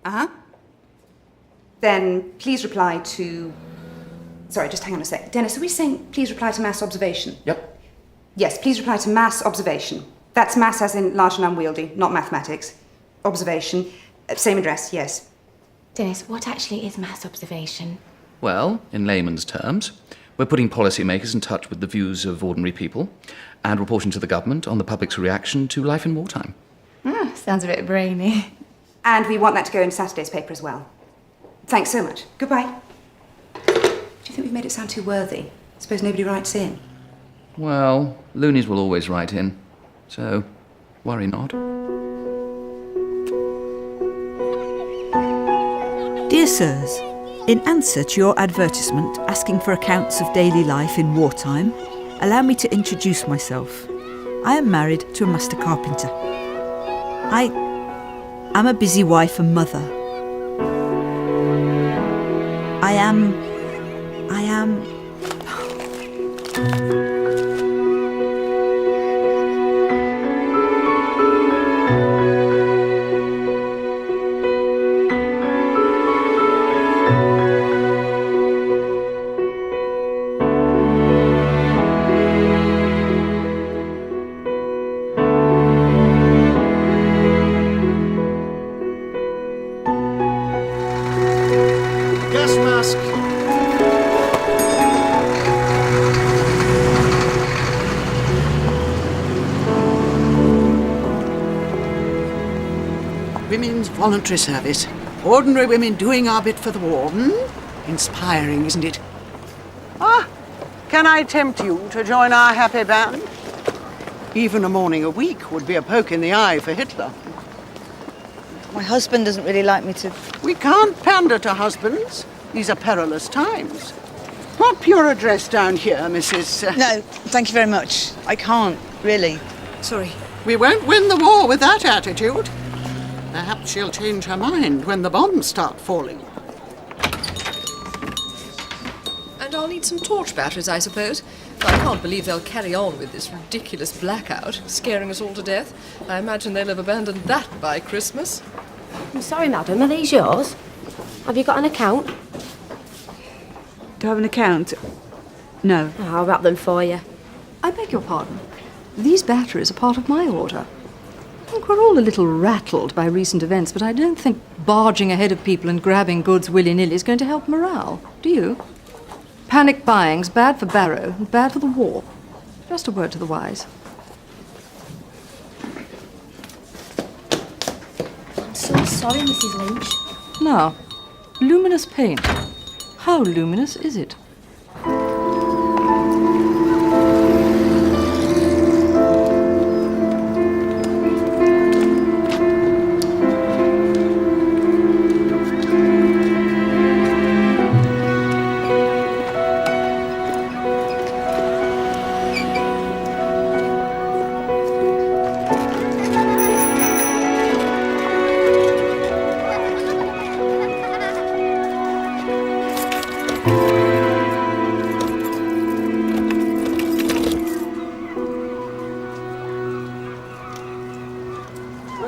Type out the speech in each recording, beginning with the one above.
Uh-huh. Then please reply to... Sorry, just hang on a sec. Dennis, are we saying please reply to mass observation? Yep. Yes, please reply to mass observation. That's mass as in large and unwieldy, not mathematics. Observation. Same address, yes. Dennis, what actually is mass observation? Well, in layman's terms, we're putting policymakers in touch with the views of ordinary people and reporting to the government on the public's reaction to life in wartime. Sounds a bit brainy. And we want that to go in Saturday's paper as well. Thanks so much. Goodbye. Do you think we've made it sound too worthy? Suppose nobody writes in. Well, loonies will always write in, so worry not. Dear Sirs, in answer to your advertisement asking for accounts of daily life in wartime, allow me to introduce myself. I am married to a master carpenter. I am a busy wife and mother. I am... Gas mask. Women's voluntary service. Ordinary women doing our bit for the war. Inspiring, isn't it? Ah, can I tempt you to join our happy band? Even a morning a week would be a poke in the eye for Hitler. My husband doesn't really like me to... We can't pander to husbands. These are perilous times. Pop your address down here, Mrs... No, thank you very much. I can't, really. Sorry. We won't win the war with that attitude. Perhaps she'll change her mind when the bombs start falling. And I'll need some torch batteries, I suppose. I can't believe they'll carry on with this ridiculous blackout, scaring us all to death. I imagine they'll have abandoned that by Christmas. I'm sorry, madam, are these yours? Have you got an account? Do I have an account? No. Oh, I'll wrap them for you. I beg your pardon. These batteries are part of my order. I think we're all a little rattled by recent events, but I don't think barging ahead of people and grabbing goods willy-nilly is going to help morale. Do you? Panic buying's bad for Barrow and bad for the war. Just a word to the wise. I'm so sorry, Mrs. Lynch. Now, luminous paint. How luminous is it?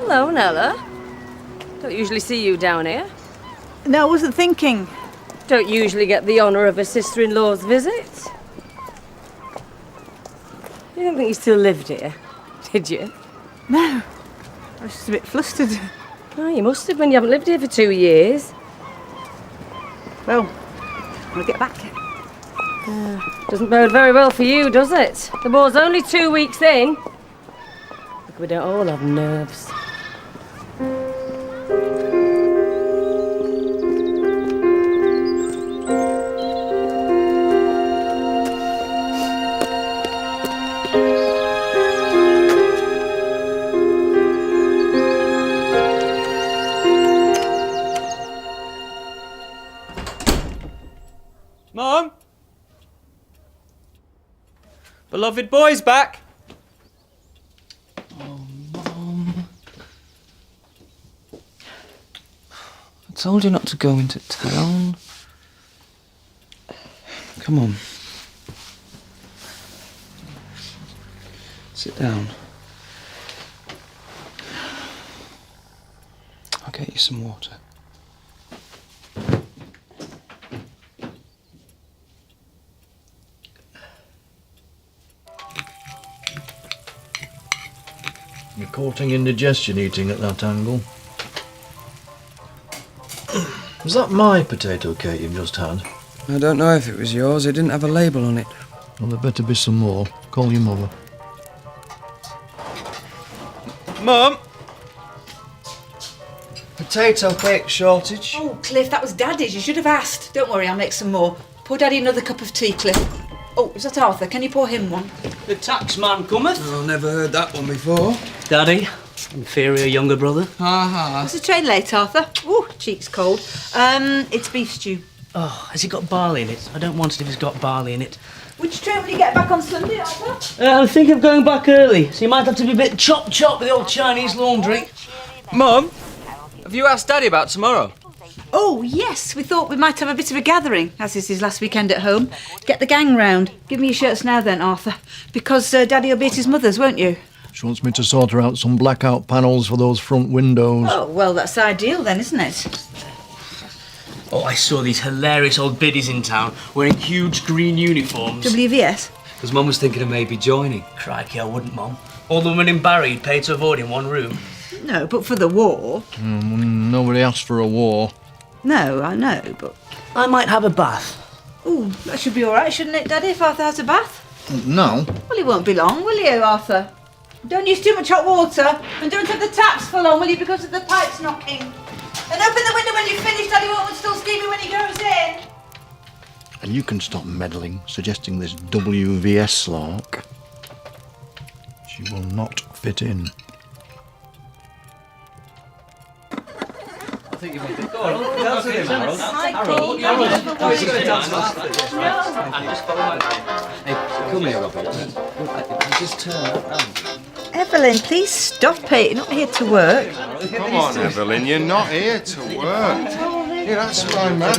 Hello, Nella. Don't usually see you down here. No, I wasn't thinking. Don't usually get the honour of a sister-in-law's visit. You don't think you still lived here, did you? No. I was just a bit flustered. Oh, you must have when you haven't lived here for 2 years. Well, I'll get back. Doesn't bode very well for you, does it? The war's only 2 weeks in. Look, we don't all have nerves. Mom? Beloved boy's back. Oh, Mom. I told you not to go into town. Come on. Sit down. I'll get you some water. Courting indigestion eating at that angle. Was that my potato cake you've just had? I don't know if it was yours. It didn't have a label on it. Well, there better be some more. Call your mother. Mum! Potato cake shortage. Oh, Cliff, that was Daddy's. You should have asked. Don't worry, I'll make some more. Pour Daddy another cup of tea, Cliff. Oh, is that Arthur? Can you pour him one? The taxman cometh. Oh, never heard that one before. Daddy, inferior younger brother. Was the train late, Arthur? Ooh, cheeks cold. It's beef stew. Oh, has he got barley in it? I don't want it if he's got barley in it. Which train will you get back on Sunday, Arthur? I think of going back early, so you might have to be a bit chop with the old Chinese laundry. Mum, have you asked Daddy about tomorrow? Oh, yes. We thought we might have a bit of a gathering, as this is his last weekend at home. Get the gang round. Give me your shirts now then, Arthur. Because Daddy will be at his mother's, won't you? She wants me to sort her out some blackout panels for those front windows. Oh, well, that's ideal then, isn't it? Oh, I saw these hilarious old biddies in town wearing huge green uniforms. WVS? Because Mum was thinking of maybe joining. Crikey, I wouldn't, Mum. All the women in Barry paid to avoid in one room. No, but for the war. Nobody asked for a war. No, I know, but... I might have a bath. Ooh, that should be all right, shouldn't it, Daddy, if Arthur has a bath? No. Well, it won't be long, will you, Arthur? Don't use too much hot water, and don't have the taps full on, will you, because of the pipes knocking. And open the window when you've finished, Daddy won't want still steaming when he goes in. And you can stop meddling, suggesting this WVS slark. She will not fit in. I think you made it. Go on, dance with him, Harold. Hey, come here, Robert. Just turn that round. Evelyn, please stop it. You're not here to work. Come on, Evelyn, you're not here to work. Yeah, that's my man.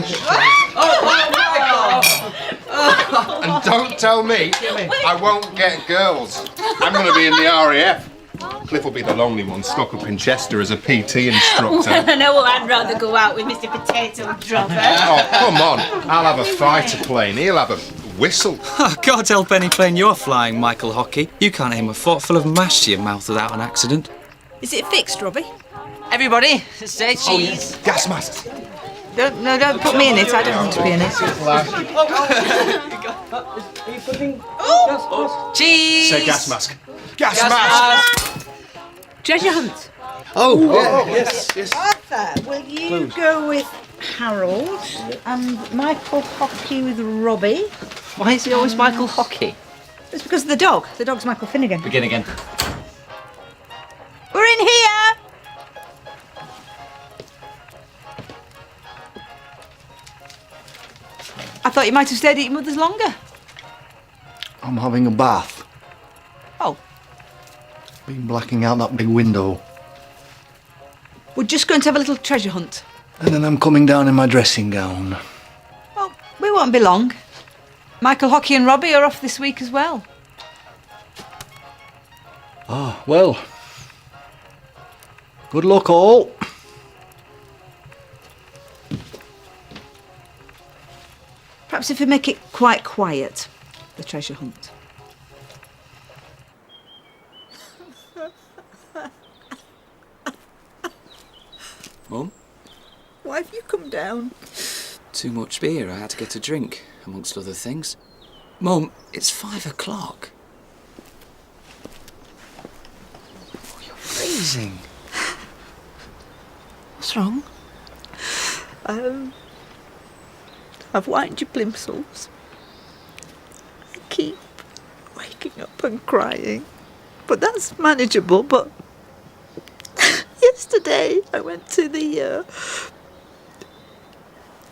And don't tell me I won't get girls. I'm going to be in the RAF. Cliff will be the lonely one stuck up in Chester as a PT instructor. Well, I know what I'd rather go out with Mr. Potato Dropper. Oh, come on. I'll have a fighter plane. He'll have a whistle. God help any plane you're flying, Michael Hockey. You can't aim a thought full of mash to your mouth without an accident. Is it fixed, Robbie? Everybody, say cheese. Gas masks. Don't put me in it. I don't want to be in it. Are you putting... Cheese! Say gas mask. Gas mask! Treasure hunt. Oh, yes. Arthur, will you go with Harold and Michael Hockey with Robbie? Why is he always Michael Hockey? It's because of the dog. The dog's Michael Finnegan. Begin again. We're in here! I thought you might have stayed at your mother's longer. I'm having a bath. Oh. Been blacking out that big window. We're just going to have a little treasure hunt. And then I'm coming down in my dressing gown. Well, we won't be long. Michael Hockey and Robbie are off this week as well. Ah, well. Good luck, all. Perhaps if we make it quite quiet, the treasure hunt. Mum? Why have you come down? Too much beer. I had to get a drink, amongst other things. Mum, it's 5 o'clock. Oh, you're freezing. What's wrong? I've whined your plimsolls. I keep waking up and crying. But that's manageable, but... Yesterday I went to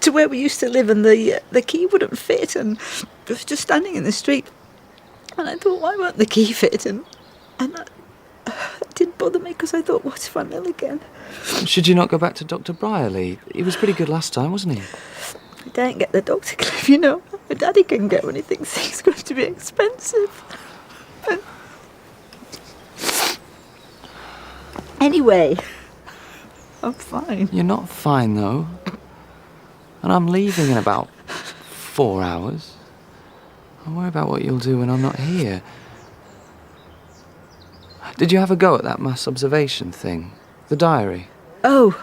to where we used to live, and the key wouldn't fit, and I was just standing in the street, and I thought, why won't the key fit? And it didn't bother me, because I thought, what if I'm ill again? Should you not go back to Dr. Brierley? He was pretty good last time, wasn't he? I don't get the doctor, Cliff, you know. My daddy can get when he thinks it's going to be expensive. Anyway, I'm fine. You're not fine, though. And I'm leaving in about 4 hours. I worry about what you'll do when I'm not here. Did you have a go at that mass observation thing? The diary? Oh,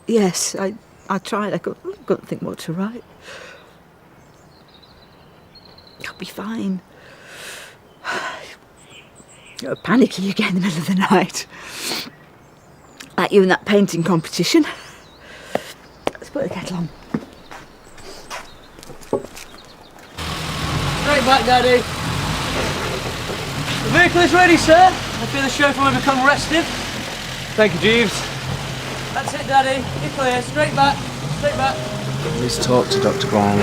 yes, I tried. I couldn't think what to write. I'll be fine. You're panicky again in the middle of the night. Like you in that painting competition. Let's put the kettle on. Straight back, Daddy. The vehicle is ready, sir. I fear the chauffeur will become restive. Thank you, Jeeves. That's it, Daddy. You're clear. Straight back. Straight back. Please talk to Dr. Brown.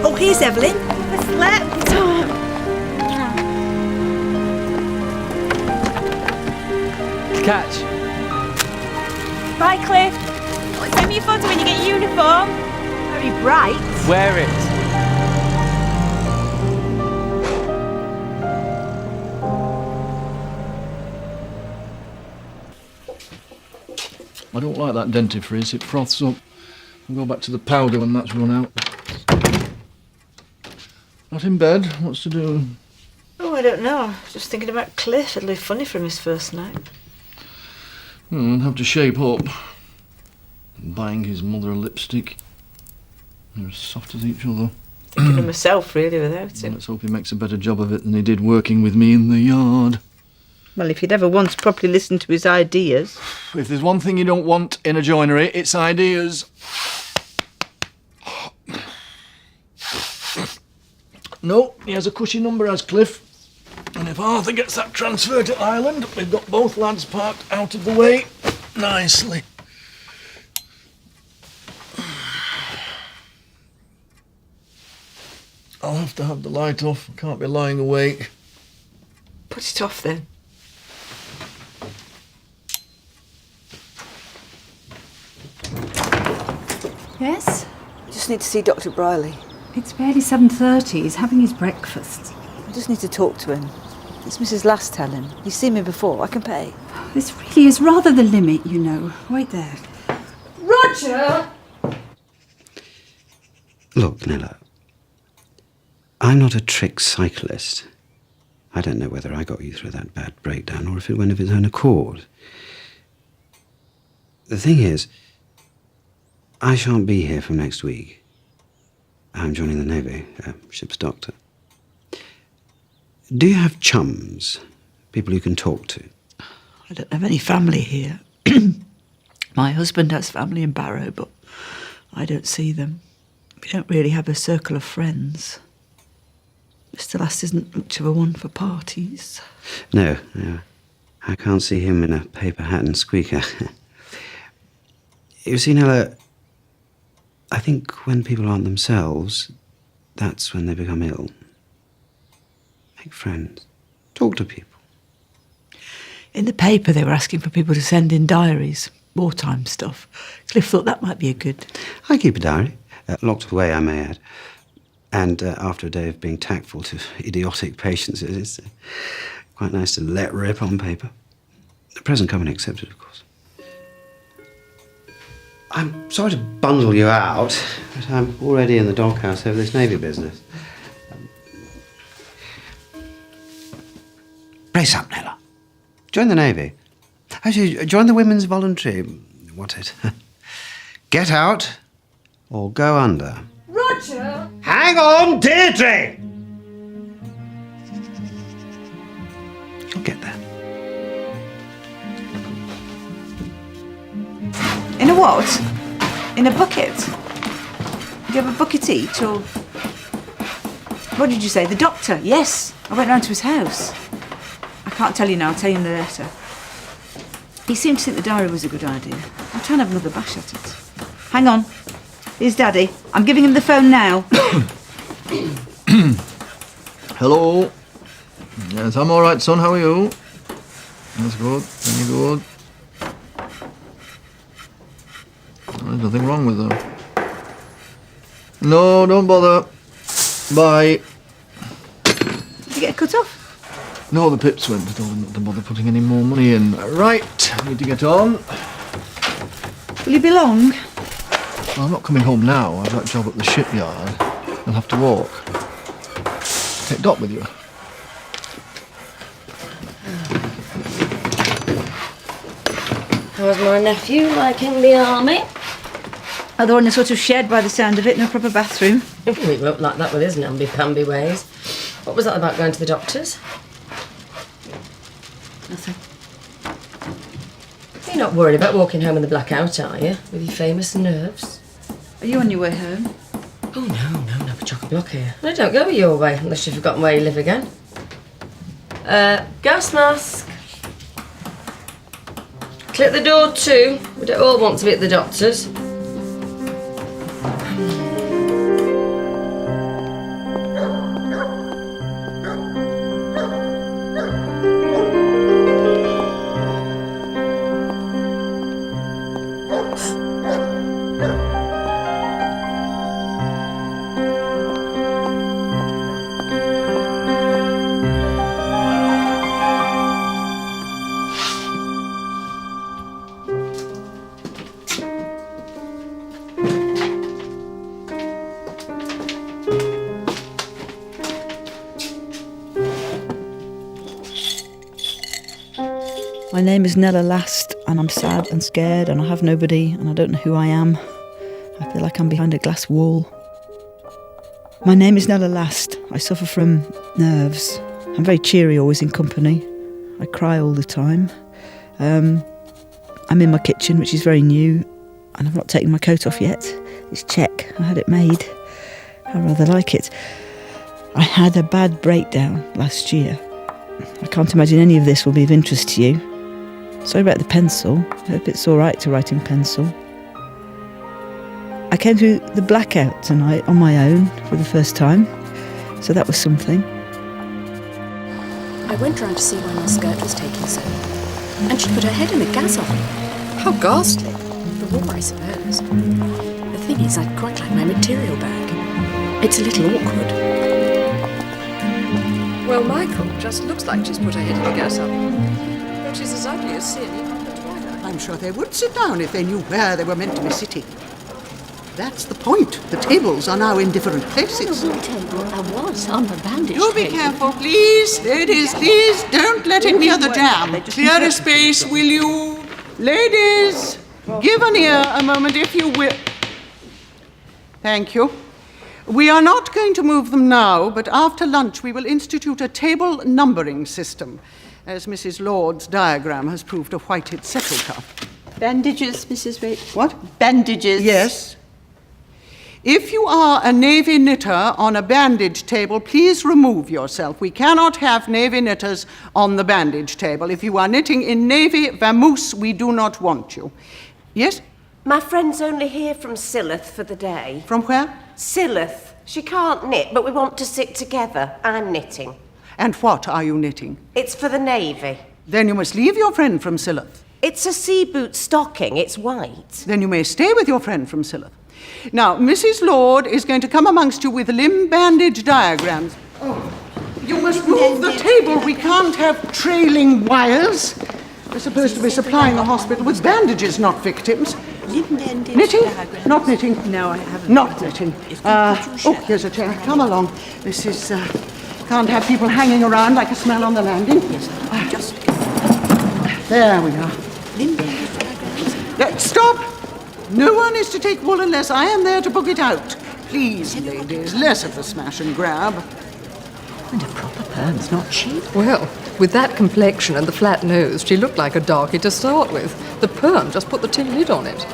Oh, here's Evelyn. I slept. Catch. Bye, Cliff. Oh, send me a photo when you get your uniform. Very bright. Wear it. I don't like that dentifrice, it froths up. We'll go back to the powder when that's run out. Not in bed, what's to do? Oh, I don't know. Just thinking about Cliff. It'll be funny from his first night. Have to shape up. Buying his mother a lipstick. They're as soft as each other. Thinking of myself, really, without him. Let's hope he makes a better job of it than he did working with me in the yard. Well, if he'd ever once properly listened to his ideas. If there's one thing you don't want in a joinery, it's ideas. No, he has a cushy number, has Cliff. And if Arthur gets that transfer to Ireland, we've got both lads parked out of the way nicely. I'll have to have the light off. I can't be lying awake. Put it off, then. Yes? I just need to see Dr. Briley. It's barely 7:30. He's having his breakfast. I just need to talk to him. It's Mrs. Lasthellen. He's seen me before. I can pay. This really is rather the limit, you know. Wait there. Roger! Look, Nella, I'm not a trick cyclist. I don't know whether I got you through that bad breakdown or if it went of its own accord. The thing is, I shan't be here from next week. I'm joining the Navy, ship's doctor. Do you have chums? People you can talk to? I don't have any family here. My husband has family in Barrow, but I don't see them. We don't really have a circle of friends. Mr. Last isn't much of a one for parties. No. I can't see him in a paper hat and squeaker. You see, Nella, I think when people aren't themselves, that's when they become ill. Make friends. Talk to people. In the paper, they were asking for people to send in diaries, wartime stuff. Cliff thought that might be a good... I keep a diary. Locked away, I may add. And after a day of being tactful to idiotic patients, it's quite nice to let rip on paper. The present company accepted, of course. I'm sorry to bundle you out, but I'm already in the doghouse over this Navy business. Brace up, Nella. Join the Navy. Actually, join the Women's Voluntary... What's it? Get out or go under. Roger! Hang on, Deirdre! You'll get there. In a what? In a bucket? Do you have a bucket each, or... What did you say? The doctor? Yes. I went round to his house. I can't tell you now. I'll tell you in the letter. He seemed to think the diary was a good idea. I'll try and have another bash at it. Hang on. Here's Daddy. I'm giving him the phone now. Hello. Yes, I'm all right, son. How are you? That's good. Very good. There's nothing wrong with her. No, don't bother. Bye. Did you get cut off? No, the pips went. I told him not to bother putting any more money in. Right, need to get on. Will you be long? Well, I'm not coming home now. I've got a job at the shipyard. I'll have to walk. Take Dot with you. How's my nephew liking the army? Oh, they're in a sort of shed by the sound of it, no proper bathroom. He looked like that with his namby-pamby ways. What was that about going to the doctor's? Nothing. You're not worried about walking home in the blackout, are you? With your famous nerves? Are you on your way home? Oh, no, never chock-a-block here. No, don't go your way, unless you've forgotten where you live again. Gas mask. Clip the door too. We don't all want to be at the doctor's. My name is Nella Last, and I'm sad and scared, and I have nobody, and I don't know who I am. I feel like I'm behind a glass wall. My name is Nella Last. I suffer from nerves. I'm very cheery, always in company. I cry all the time. I'm in my kitchen, which is very new, and I've not taken my coat off yet. It's check. I had it made. I rather like it. I had a bad breakdown last year. I can't imagine any of this will be of interest to you. Sorry about the pencil. I hope it's all right to write in pencil. I came through the blackout tonight on my own for the first time, so that was something. I went round to see why my skirt was taking so long, and she put her head in the gas oven. How ghastly. The war, I suppose. The thing is, I'd quite like my material bag. It's a little awkward. Well, Michael just looks like she's put her head in the gas oven. But she's as ugly as sin, even on the twilight. I'm sure they would sit down if they knew where they were meant to be sitting. That's the point. The tables are now in different places. The table I was on the bandage Do be careful, please. Ladies, please, don't let it near the jam. Clear a space, will you? Ladies, give an ear a moment, if you will. Thank you. We are not going to move them now, but after lunch we will institute a table numbering system, as Mrs. Lord's diagram has proved a whited sepulchre. Bandages, Mrs. Rate. What? Bandages. Yes. If you are a navy knitter on a bandage table, please remove yourself. We cannot have navy knitters on the bandage table. If you are knitting in navy vamoose, we do not want you. Yes? My friend's only here from Silloth for the day. From where? Silloth. She can't knit, but we want to sit together. I'm knitting. And what are you knitting? It's for the Navy. Then you must leave your friend from Silloth. It's a sea boot stocking. It's white. Then you may stay with your friend from Silloth. Now, Mrs. Lord is going to come amongst you with limb bandage diagrams. Oh, you must move the table. We can't have trailing wires. We're supposed to be supplying the hospital with bandages, not victims. Knitting? Not knitting. No, I haven't. Not knitting. Oh, here's a chair. Come along. This is... can't have people hanging around like a smell on the landing. Yes, just... There we are. Stop! No one is to take wool unless I am there to book it out. Please, ladies, less of the smash and grab. And a proper perm's not cheap. Well, with that complexion and the flat nose, she looked like a darkie to start with. The perm just put the tin lid on it.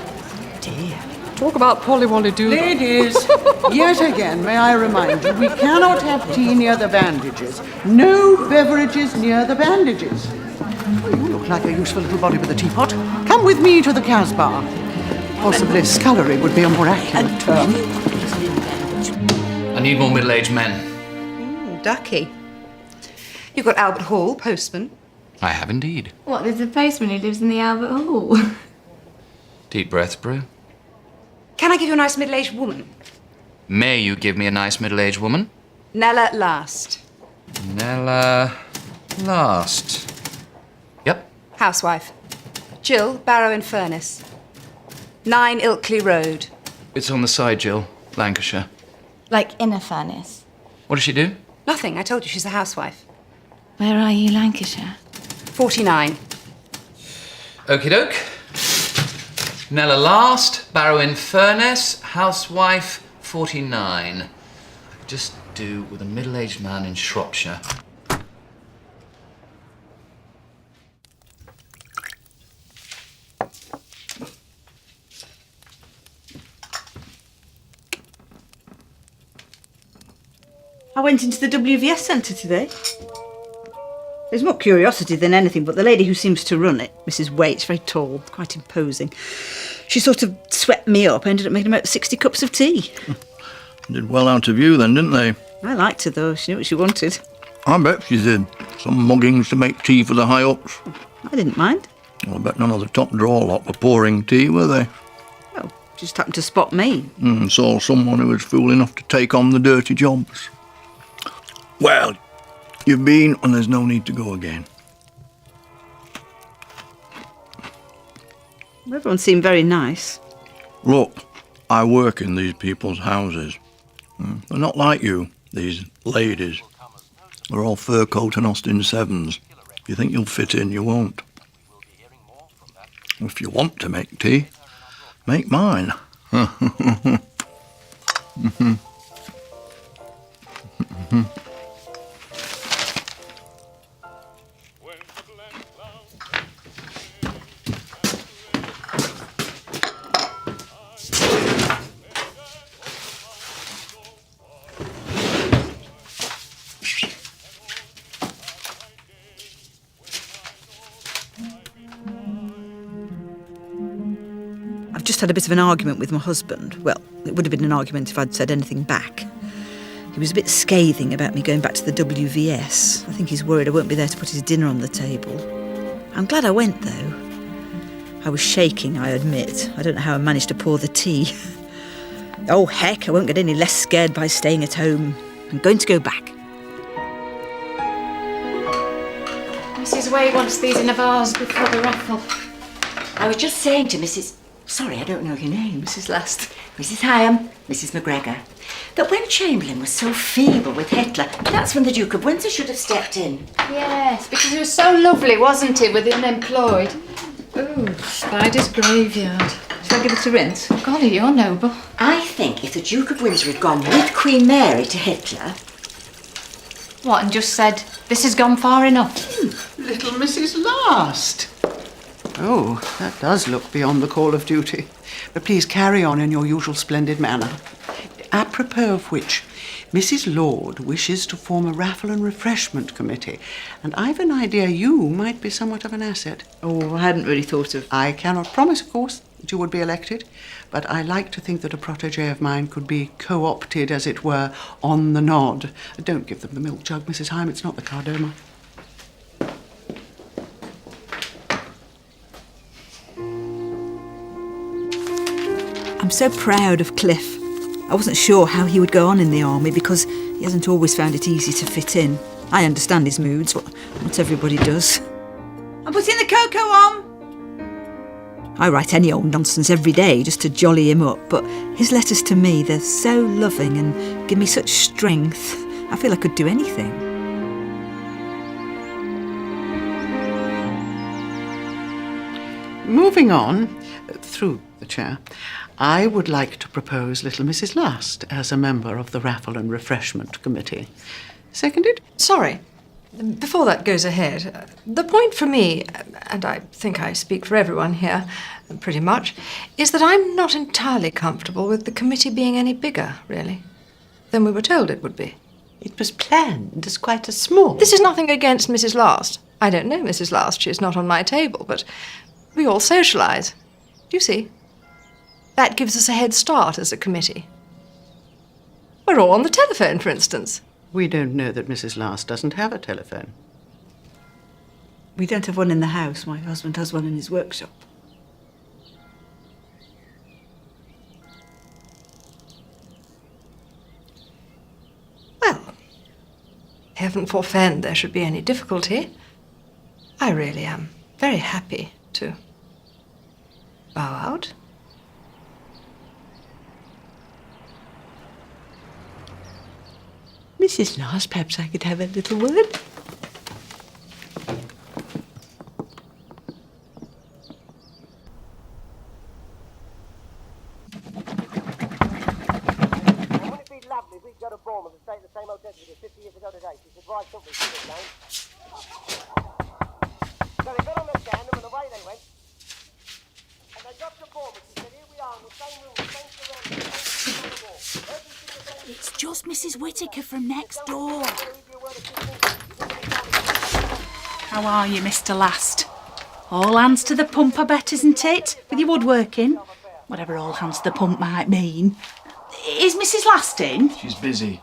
Dear. Talk about polly-wolly-doo. Ladies, yet again, may I remind you, we cannot have tea near the bandages. No beverages near the bandages. Oh, you look like a useful little body with a teapot. Come with me to the Casbah. Possibly scullery would be a more accurate term. I need more middle-aged men. Ducky. You've got Albert Hall, postman. I have indeed. What, there's a postman who lives in the Albert Hall? Deep breaths, Brew. Can I give you a nice middle-aged woman? May you give me a nice middle-aged woman? Nella Last. Nella Last. Yep. Housewife. Jill, barrow and furnace. 9 Ilkley Road. It's on the side, Jill. Lancashire. Like in a furnace. What does she do? Nothing, I told you she's a housewife. Where are you, Lancashire? 49. Okie doke. Nella Last, Barrow in Furness, housewife 49. I could just do with a middle-aged man in Shropshire. I went into the WVS centre today. There's more curiosity than anything, but the lady who seems to run it, Mrs. Waite, very tall, quite imposing. She sort of swept me up. I ended up making about 60 cups of tea. Did well out of you then, didn't they? I liked her, though. She knew what she wanted. I bet she did. Some muggings to make tea for the high-ups. I didn't mind. Well, I bet none of the top drawer lot were pouring tea, were they? Well, just happened to spot me. Saw someone who was fool enough to take on the dirty jobs. Well, you've been and there's no need to go again. Everyone seemed very nice. Look, I work in these people's houses. They're not like you, these ladies. They're all fur coat and Austin 7s. If you think you'll fit in, you won't. If you want to make tea, make mine. I've just had a bit of an argument with my husband. Well, it would have been an argument if I'd said anything back. He was a bit scathing about me going back to the WVS. I think he's worried I won't be there to put his dinner on the table. I'm glad I went, though. I was shaking, I admit. I don't know how I managed to pour the tea. Oh, heck, I won't get any less scared by staying at home. I'm going to go back. Mrs. Way wants these in a vase before the raffle. I was just saying to Mrs... Sorry, I don't know your name. Mrs. Last. Mrs. Hyam, Mrs. McGregor, that when Chamberlain was so feeble with Hitler, that's when the Duke of Windsor should have stepped in. Yes, because he was so lovely, wasn't he, with the unemployed? Ooh, Spider's graveyard. Shall I give it a rinse? Golly, you're noble. I think if the Duke of Windsor had gone with Queen Mary to Hitler... What, and just said, this has gone far enough? Little Mrs. Last. Oh, that does look beyond the call of duty. But please carry on in your usual splendid manner. Apropos of which, Mrs. Lord wishes to form a raffle and refreshment committee, and I've an idea you might be somewhat of an asset. Oh, I hadn't really thought of... I cannot promise, of course, that you would be elected, but I like to think that a protégé of mine could be co-opted, as it were, on the nod. Don't give them the milk jug, Mrs. Hyam, it's not the Cardoma. I'm so proud of Cliff. I wasn't sure how he would go on in the army because he hasn't always found it easy to fit in. I understand his moods, what everybody does. I'm putting the cocoa on. I write any old nonsense every day just to jolly him up, but his letters to me, they're so loving and give me such strength. I feel I could do anything. Moving on, through the chair, I would like to propose little Mrs. Last as a member of the Raffle and Refreshment Committee. Seconded? Sorry. Before that goes ahead, the point for me, and I think I speak for everyone here, pretty much, is that I'm not entirely comfortable with the committee being any bigger, really, than we were told it would be. It was planned as quite a small... This is nothing against Mrs. Last. I don't know Mrs. Last, she's not on my table, but we all socialise. Do you see? That gives us a head start as a committee. We're all on the telephone, for instance. We don't know that Mrs. Last doesn't have a telephone. We don't have one in the house. My husband has one in his workshop. Well, heaven forfend there should be any difficulty. I really am very happy to bow out. Mrs. Lars, perhaps I could have a little word. It's just Mrs. Whittaker from next door. How are you, Mr. Last? All hands to the pump, I bet, isn't it? With your woodworking? Whatever all hands to the pump might mean. Is Mrs. Last in? She's busy.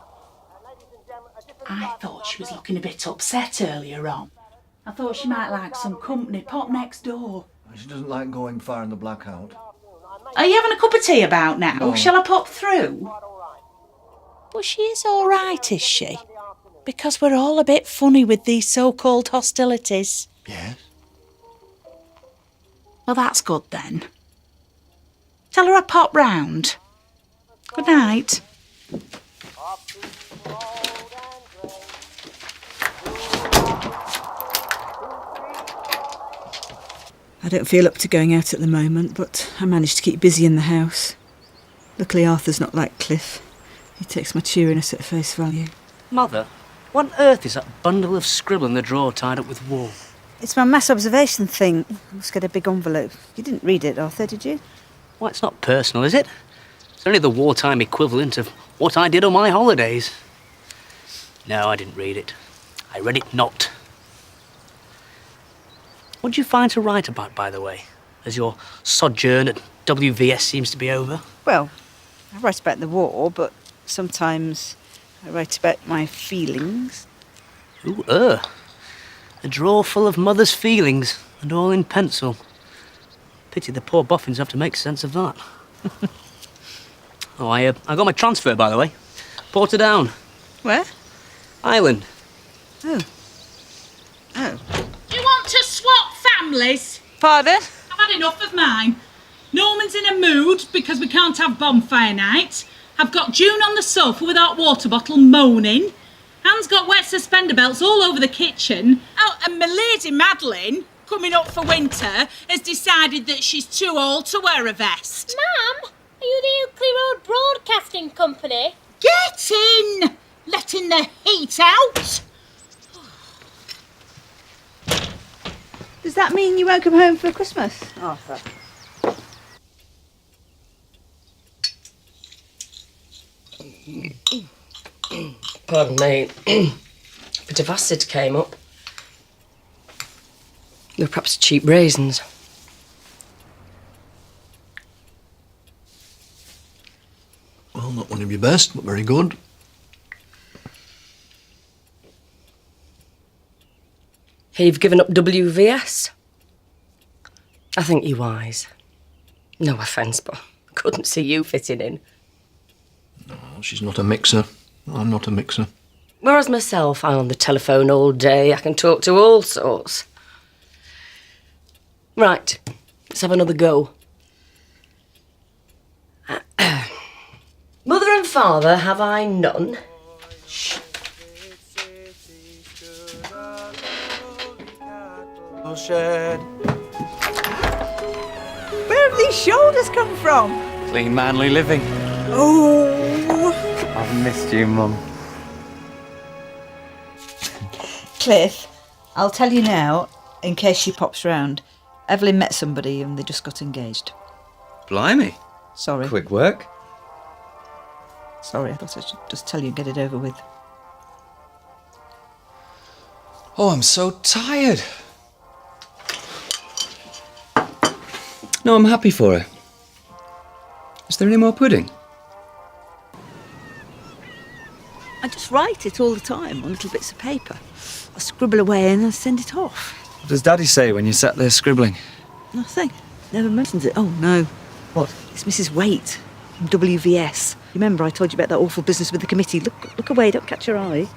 I thought she was looking a bit upset earlier on. I thought she might like some company. Pop next door. She doesn't like going far in the blackout. Are you having a cup of tea about now? No. Shall I pop through? Well, she is all right, is she? Because we're all a bit funny with these so-called hostilities. Yes. Well, that's good then. Tell her I pop round. Good night. I don't feel up to going out at the moment, but I managed to keep busy in the house. Luckily, Arthur's not like Cliff. He takes my cheeriness at face value. Mother, what on earth is that bundle of scribble in the drawer tied up with wool? It's my mass observation thing. I must get a big envelope. You didn't read it, Arthur, did you? Well, it's not personal, is it? It's only the wartime equivalent of what I did on my holidays. No, I didn't read it. I read it not. What do you find to write about, by the way, as your sojourn at WVS seems to be over? Well, I write about the war, but sometimes I write about my feelings. Ooh, a drawer full of mother's feelings, and all in pencil. Pity the poor boffins have to make sense of that. Oh, I got my transfer, by the way. Portadown. Where? Ireland. Oh. Oh. Do you want to swap families? Pardon? I've had enough of mine. Norman's in a mood because we can't have bonfire night. I've got June on the sofa with our water bottle moaning. Anne's got wet suspender belts all over the kitchen. Oh, and my lady Madeline, coming up for winter, has decided that she's too old to wear a vest. Ma'am, are you the Oakley Road Broadcasting Company? Get in! Letting the heat out. Does that mean you won't come home for Christmas, Arthur? Pardon me. A bit of acid came up. They were perhaps cheap raisins. Well, not one of your best, but very good. Here you've given up WVS. I think you're wise. No offence, but I couldn't see you fitting in. No, she's not a mixer. I'm not a mixer. Whereas myself, I'm on the telephone all day. I can talk to all sorts. Right, let's have another go. Mother and father, have I none? Shed. Where have these shoulders come from? Clean, manly living. Oh. I've missed you, Mum. Cliff, I'll tell you now, in case she pops round. Evelyn met somebody and they just got engaged. Blimey. Sorry. Quick work. Sorry, I thought I should just tell you and get it over with. Oh, I'm so tired. No, I'm happy for her. Is there any more pudding? I just write it all the time on little bits of paper. I scribble away and I send it off. What does Daddy say when you sat there scribbling? Nothing. Never mentions it. Oh, no. What? It's Mrs. Waite from WVS. Remember I told you about that awful business with the committee? Look away, don't catch your eye.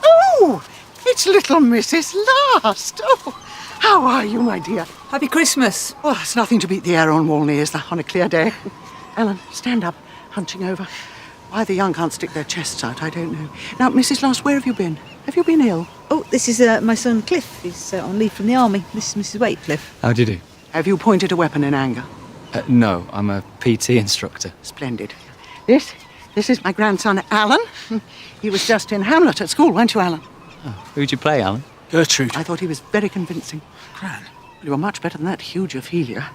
Oh, it's little Mrs. Last. Oh, how are you, my dear? Happy Christmas. Oh, it's nothing to beat the air on Walney, is there, on a clear day? Ellen, stand up, hunching over. Why the young can't stick their chests out, I don't know. Now, Mrs. Last, where have you been? Have you been ill? Oh, this is my son Cliff. He's on leave from the army. This is Mrs. Waitcliffe. How do you do? Have you pointed a weapon in anger? No, I'm a PT instructor. Splendid. This is my grandson, Alan. He was just in Hamlet at school, weren't you, Alan? Who'd you play, Alan? Gertrude. I thought he was very convincing. Gran. You were much better than that huge Ophelia.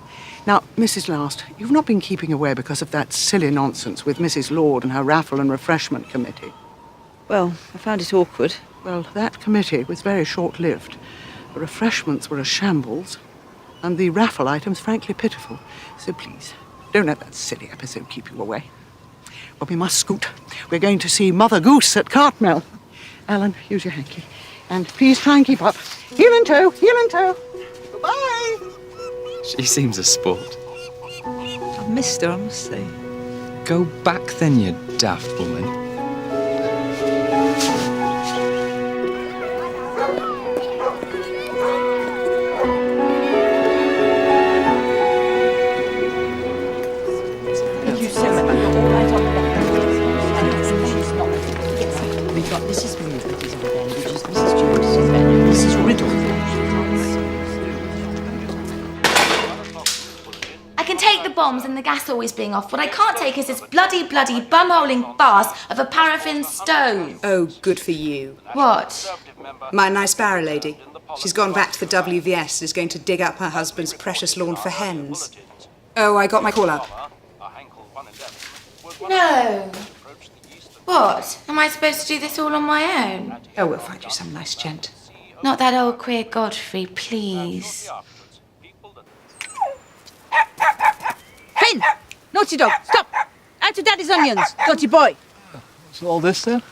Now, Mrs. Last, you've not been keeping away because of that silly nonsense with Mrs. Lord and her raffle and refreshment committee. Well, I found it awkward. Well, that committee was very short-lived. The refreshments were a shambles, and the raffle items frankly pitiful. So please, don't let that silly episode keep you away. Well, we must scoot. We're going to see Mother Goose at Cartmel. Alan, use your hanky. And please try and keep up. Heel and toe, heel and toe. Bye. She seems a sport. I've missed her, I must say. Go back then, you daft woman. Thank you so much. We've got Mrs. Murphy's on the bandages, Mrs. Jones, Mrs. Riddle. I can take the bombs and the gas always being off. What I can't take is this bloody bumholing farce of a paraffin stove. Oh, good for you. What? My nice barrow lady. She's gone back to the WVS and is going to dig up her husband's precious lawn for hens. Oh, I got my call up. No. What? Am I supposed to do this all on my own? Oh, we'll find you some nice gent. Not that old queer Godfrey, please. Finn! Naughty dog, stop! Out of Daddy's onions, naughty boy! What's all this then? Do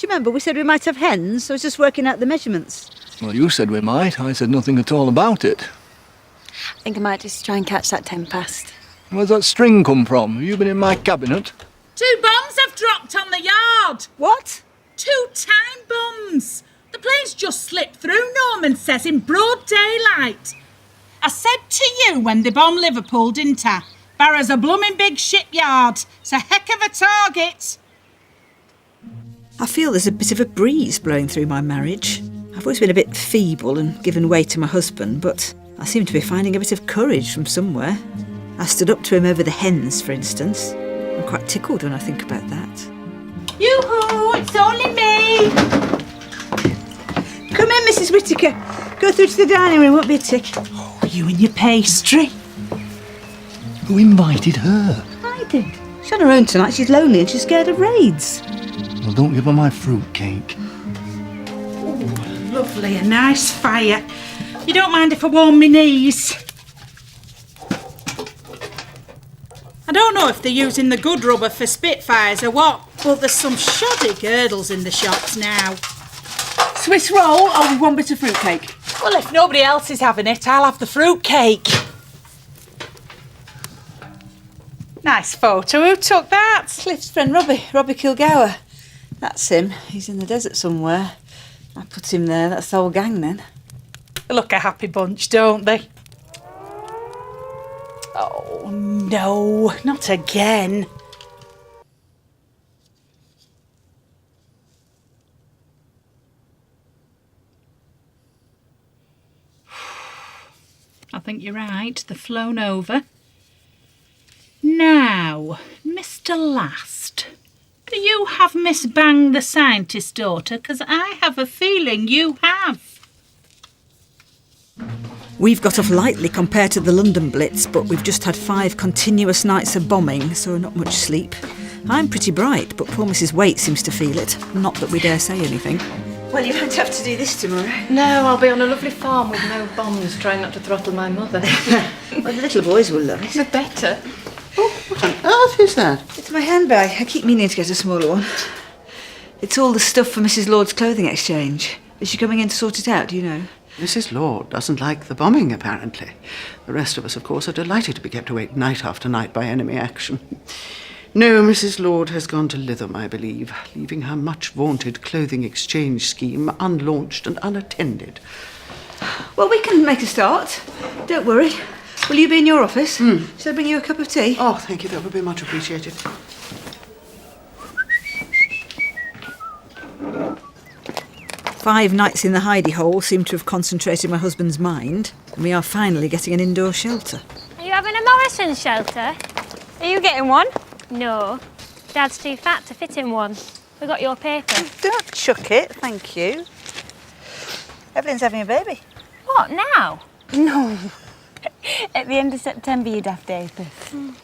you remember we said we might have hens? I was just working out the measurements. Well, you said we might. I said nothing at all about it. I think I might just try and catch that 10 past. Where's that string come from? Have you been in my cabinet? 2 bombs have dropped on the yard. What? 2 time bombs. The plane's just slipped through, Norman says, in broad daylight. I said to you when they bombed Liverpool, didn't I? Barrow's a blooming big shipyard. It's a heck of a target. I feel there's a bit of a breeze blowing through my marriage. I've always been a bit feeble and given way to my husband, but I seem to be finding a bit of courage from somewhere. I stood up to him over the hens, for instance. I'm quite tickled when I think about that. Yoo-hoo, it's only me. Come in, Mrs. Whittaker. Go through to the dining room, won't be a tick. Oh, you and your pastry. Who invited her? I did. She's on her own tonight. She's lonely and she's scared of raids. Well, don't give her my fruitcake. Oh, lovely, a nice fire. You don't mind if I warm my knees? I don't know if they're using the good rubber for Spitfires or what, but there's some shoddy girdles in the shops now. Swiss roll or with 1 bit of fruitcake? Well, if nobody else is having it, I'll have the fruitcake. Nice photo. Who took that? Cliff's friend Robbie Kilgour. That's him. He's in the desert somewhere. I put him there. That's the whole gang then. They look a happy bunch, don't they? Oh, no, not again. I think you're right. They've flown over. Now, Mr. Last, do you have Miss Bang the scientist's daughter? Because I have a feeling you have. We've got off lightly compared to the London Blitz, but we've just had 5 continuous nights of bombing, so not much sleep. I'm pretty bright, but poor Mrs. Waite seems to feel it. Not that we dare say anything. Well, you won't have to do this tomorrow. No, I'll be on a lovely farm with no bombs, trying not to throttle my mother. Well, the little boys will love it. The better. What on earth is that? It's my handbag. I keep meaning to get a smaller one. It's all the stuff for Mrs. Lord's clothing exchange. Is she coming in to sort it out, do you know? Mrs. Lord doesn't like the bombing, apparently. The rest of us, of course, are delighted to be kept awake night after night by enemy action. No, Mrs. Lord has gone to Lytham, I believe, leaving her much-vaunted clothing exchange scheme unlaunched and unattended. Well, we can make a start. Don't worry. Will you be in your office? Shall I bring you a cup of tea? Oh, thank you. That would be much appreciated. 5 nights in the hidey hole seem to have concentrated my husband's mind, and we are finally getting an indoor shelter. Are you having a Morrison shelter? Are you getting one? No. Dad's too fat to fit in one. We got your paper. Don't chuck it, thank you. Evelyn's having a baby. What, now? No. At the end of September, you daft apeth.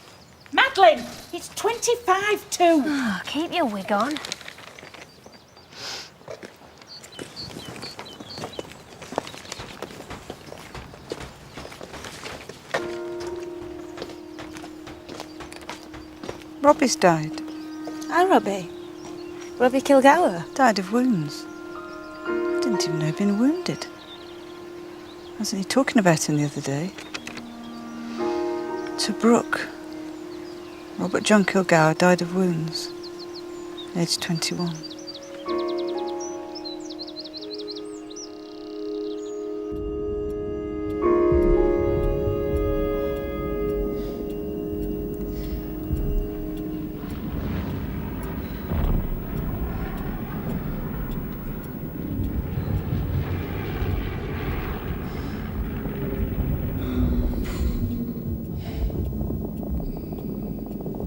Madeline, it's 25 to. Oh, keep your wig on. Robbie's died. Hi, Robbie. Robbie Kilgour. Died of wounds. I didn't even know he'd been wounded. Wasn't he talking about him the other day? To Brooke. Robert John Kilgour died of wounds. Aged 21.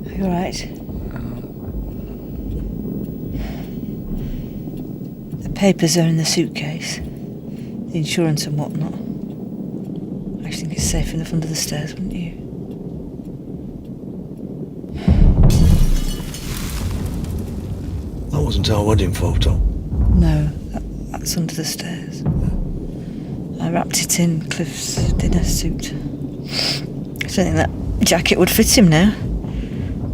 You all right? The papers are in the suitcase. The insurance and whatnot. I think it's safe enough under the stairs, wouldn't you? That wasn't our wedding photo. No, that's under the stairs. I wrapped it in Cliff's dinner suit. I don't think that jacket would fit him now.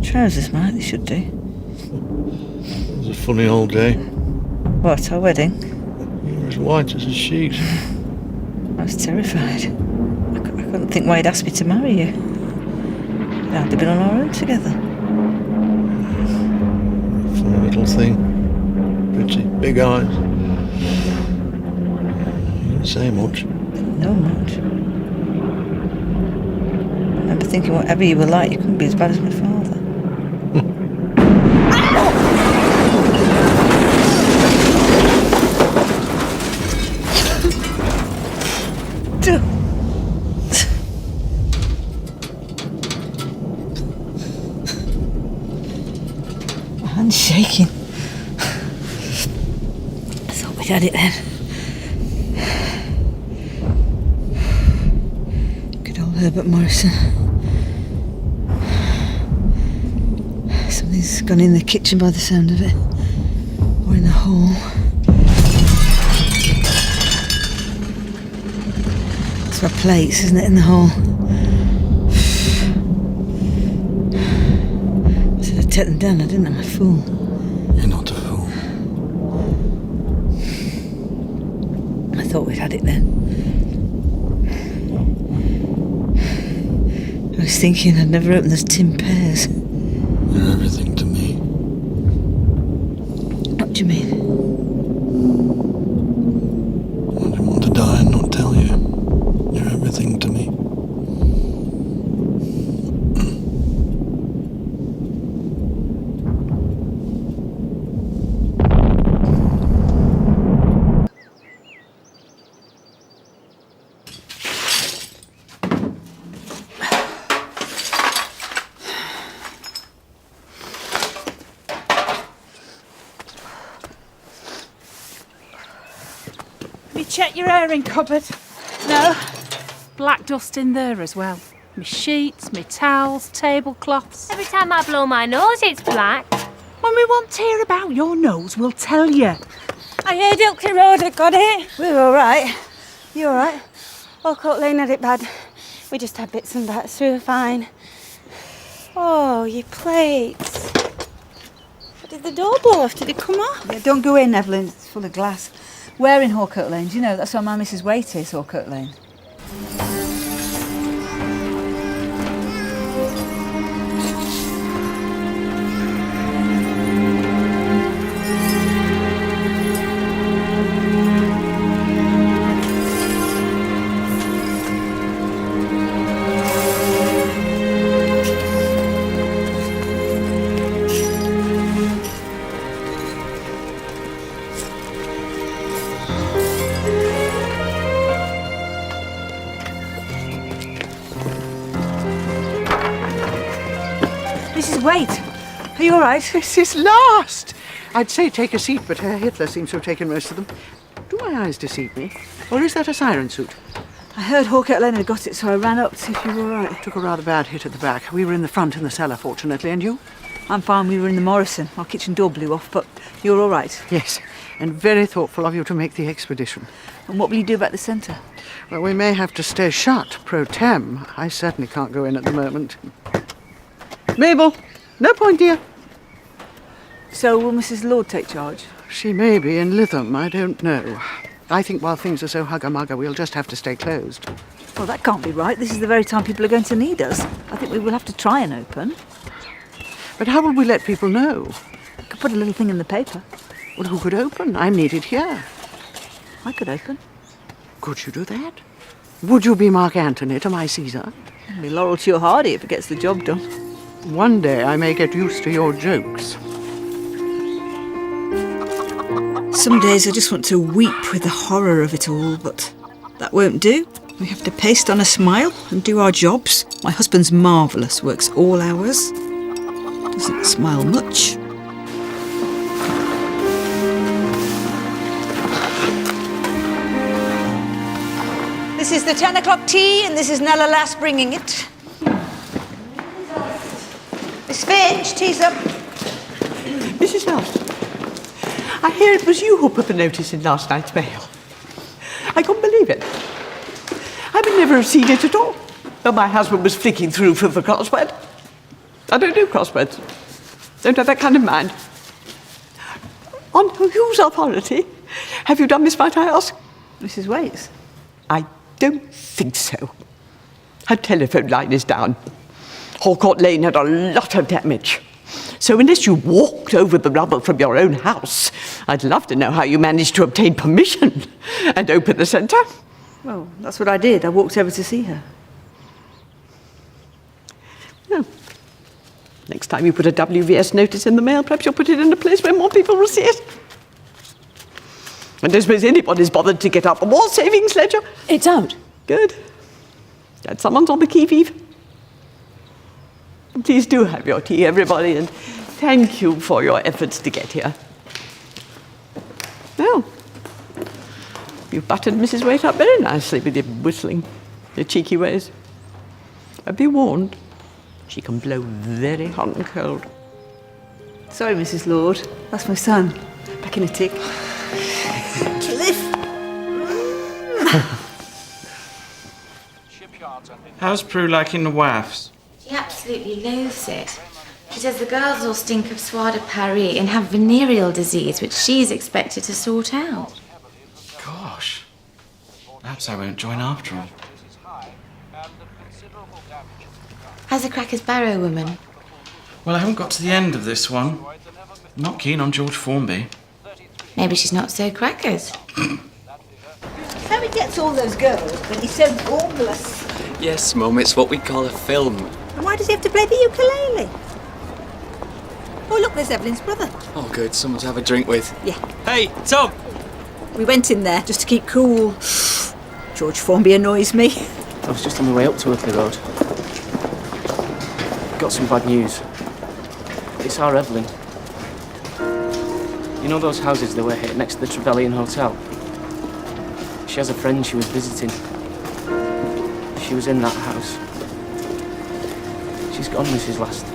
Trousers might, they should do. It was a funny old day. What, our wedding? You were as white as a sheet. I was terrified. I couldn't think why he'd asked me to marry you. We'd hardly been on our own together. Funny little thing. Pretty big eyes. You didn't say much. No much. I remember thinking whatever you were like, you couldn't be as bad as my father. My hand's shaking. I thought we'd had it then. Good old Herbert Morrison. Something's gone in the kitchen by the sound of it. Or in the hall. It's my plates, isn't it, in the hall? I said I'd take them down, I didn't, I'm a fool. You're not a fool. I thought we'd had it then. I was thinking I'd never opened those tin pears. You're everything to me. What do you mean? I didn't want to die and not tell you. You're everything to me. Have you checked your airing cupboard? No. Black dust in there as well. My sheets, my towels, tablecloths. Every time I blow my nose, it's black. When we want to hear about your nose, we'll tell you. I heard Ilkley Road had got it. We're all right. You all right? Walcott Lane had it bad. We just had bits and bats. We were fine. Oh, your plates. Did the door blow off? Did it come off? Yeah, don't go in, Evelyn, it's full of glass. We're in Hawcote Lane, do you know? That's where my Mrs. Waite is, Hawcote Lane. you all right? Mrs. Last! I'd say take a seat, but Herr Hitler seems to have taken most of them. Do my eyes deceive me? Or is that a siren suit? I heard Hawkette Lane had got it, so I ran up to see if you were all right. Took a rather bad hit at the back. We were in the front in the cellar, fortunately. And you? I'm fine. We were in the Morrison. Our kitchen door blew off, but you're all right. Yes, and very thoughtful of you to make the expedition. And what will you do about the centre? Well, we may have to stay shut, pro tem. I certainly can't go in at the moment. Mabel, no point, dear. So will Mrs. Lord take charge? She may be in Lytham, I don't know. I think while things are so hugger-mugger, we'll just have to stay closed. Well, that can't be right. This is the very time people are going to need us. I think we will have to try and open. But how will we let people know? I could put a little thing in the paper. Well, who could open? I'm needed here. I could open. Could you do that? Would you be Mark Antony to my Caesar? It'll be Laurel to your Hardy if it gets the job done. One day I may get used to your jokes. Some days I just want to weep with the horror of it all, but that won't do. We have to paste on a smile and do our jobs. My husband's marvellous, works all hours. Doesn't smile much. This is the 10 o'clock tea, and this is Nella Lass bringing it. Miss Finch, tea's up. Mrs. Last, I hear it was you who put the notice in last night's mail. I couldn't believe it. I would never have seen it at all. But my husband was flicking through for the crossword. I don't do crosswords. Don't have that kind of mind. On whose authority have you done this, might I ask? Mrs. Waits. I don't think so. Her telephone line is down. Hallcourt Lane had a lot of damage. So unless you walked over the rubble from your own house, I'd love to know how you managed to obtain permission and open the centre. Well, that's what I did. I walked over to see her. Oh. Next time you put a WVS notice in the mail, perhaps you'll put it in a place where more people will see it. I don't suppose anybody's bothered to get up a war savings ledger. It's out. Good. Glad someone's on the qui-vive. Please do have your tea, everybody, and thank you for your efforts to get here. Well, you've buttered Mrs. Waite up very nicely with your whistling, your cheeky ways. But be warned, she can blow very hot and cold. Sorry, Mrs. Lord. That's my son. Back in a tick. Cliff! How's Prue liking the wafts? She absolutely loathes it. She says the girls all stink of Soie de Paris and have venereal disease, which she's expected to sort out. Gosh. Perhaps I won't join after all. How's the Crackers Barrow woman? Well, I haven't got to the end of this one. I'm not keen on George Formby. Maybe she's not so crackers. How he gets all those girls when he's so gormless. Yes, Mum, it's what we call a film. And why does he have to play the ukulele? Oh, look, there's Evelyn's brother. Oh, good, someone to have a drink with. Yeah. Hey, Tom! We went in there just to keep cool. George Formby annoys me. I was just on the way up to Oakley Road. Got some bad news. It's our Evelyn. You know those houses that were hit next to the Trevelyan Hotel? She has a friend she was visiting. She was in that house. She's gone, Mrs. Last.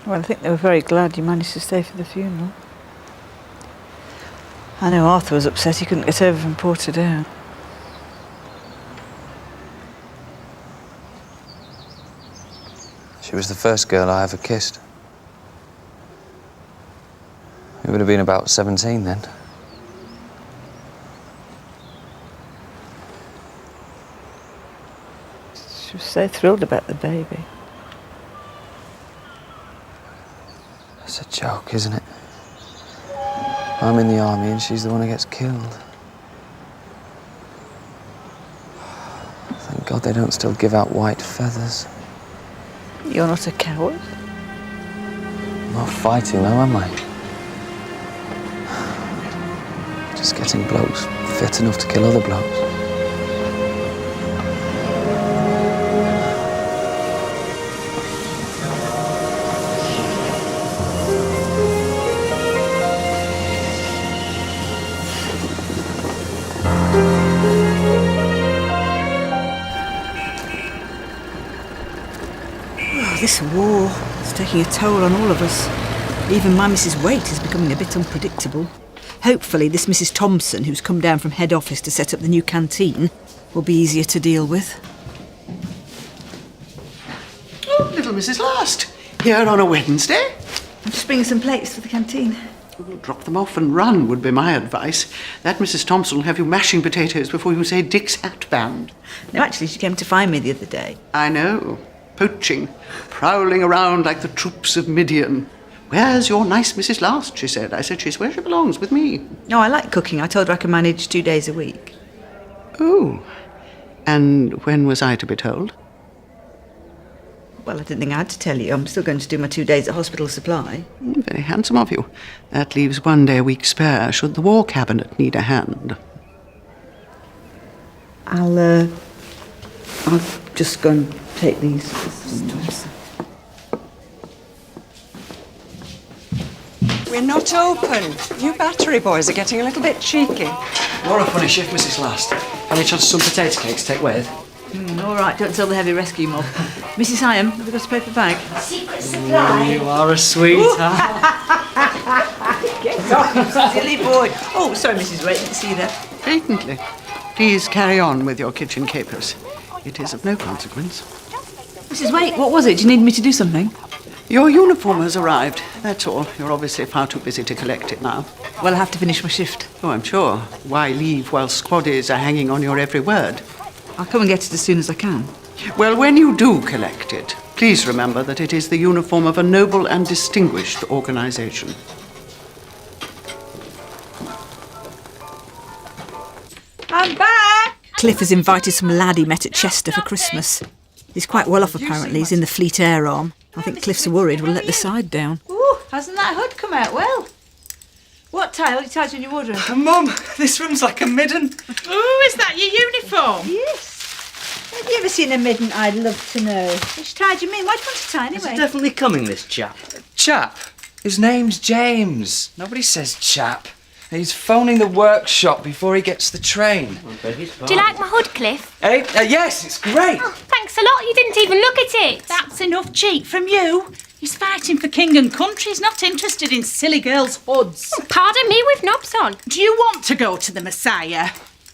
Well, I think they were very glad you managed to stay for the funeral. I know Arthur was upset he couldn't get over from Portadown. She was the first girl I ever kissed. It would have been about 17 then. She was so thrilled about the baby. It's a joke, isn't it? I'm in the army and she's the one who gets killed. Thank God they don't still give out white feathers. You're not a coward? I'm not fighting though, am I? Just getting blokes fit enough to kill other blokes. Oh, this war is taking a toll on all of us. Even my Mrs. Waite is becoming a bit unpredictable. Hopefully this Mrs. Thompson, who's come down from head office to set up the new canteen, will be easier to deal with. Oh, little Mrs. Last, here on a Wednesday. I'm just bringing some plates for the canteen. Drop them off and run would be my advice. That Mrs. Thompson will have you mashing potatoes before you say Dick's hat band. No, actually, she came to find me the other day. I know. Poaching. Prowling around like the troops of Midian. Where's your nice Mrs. Last, she said. I said she's where she belongs, with me. No, I like cooking. I told her I could manage 2 days a week. Oh. And when was I to be told? Well, I didn't think I had to tell you. I'm still going to do my 2 days at hospital supply. Very handsome of you. That leaves 1 day a week spare, should the War Cabinet need a hand. I'll just go and take these. We're not open. You battery boys are getting a little bit cheeky. What a funny shift, Mrs. Last. Any chance of some potato cakes to take with? All right, don't tell the heavy rescue mob. Mrs. Hyam, have you got a paper bag? Secret supply. You are a sweetheart. Get off, you silly boy. Oh, sorry, Mrs. Waite, didn't see that. Patently. Please carry on with your kitchen capers. It is of no consequence. Mrs. Waite, what was it? Do you need me to do something? Your uniform has arrived, that's all. You're obviously far too busy to collect it now. Well, I have to finish my shift. Oh, I'm sure. Why leave while squaddies are hanging on your every word? I'll come and get it as soon as I can. Well, when you do collect it, please remember that it is the uniform of a noble and distinguished organisation. I'm back! Cliff has invited some lad he met at Chester for Christmas. He's quite well off, apparently. He's in the Fleet Air Arm. I think Cliff's worried we'll let the side down. Ooh, hasn't that hood come out well? What tie? All your ties in your wardrobe? Mum, this room's like a midden. Ooh, is that your uniform? Yes. Have you ever seen a midden, I'd love to know? Which tie do you mean? Why do you want a tie Is anyway? it definitely coming, this chap? Chap? His name's James. Nobody says chap. He's phoning the workshop before he gets the train. Do you like my hood, Cliff? Hey, yes, it's great. Oh, thanks a lot. You didn't even look at it. That's enough cheek from you. He's fighting for king and country. He's not interested in silly girls' hoods. Oh, pardon me, with knobs on. Do you want to go to the Messiah?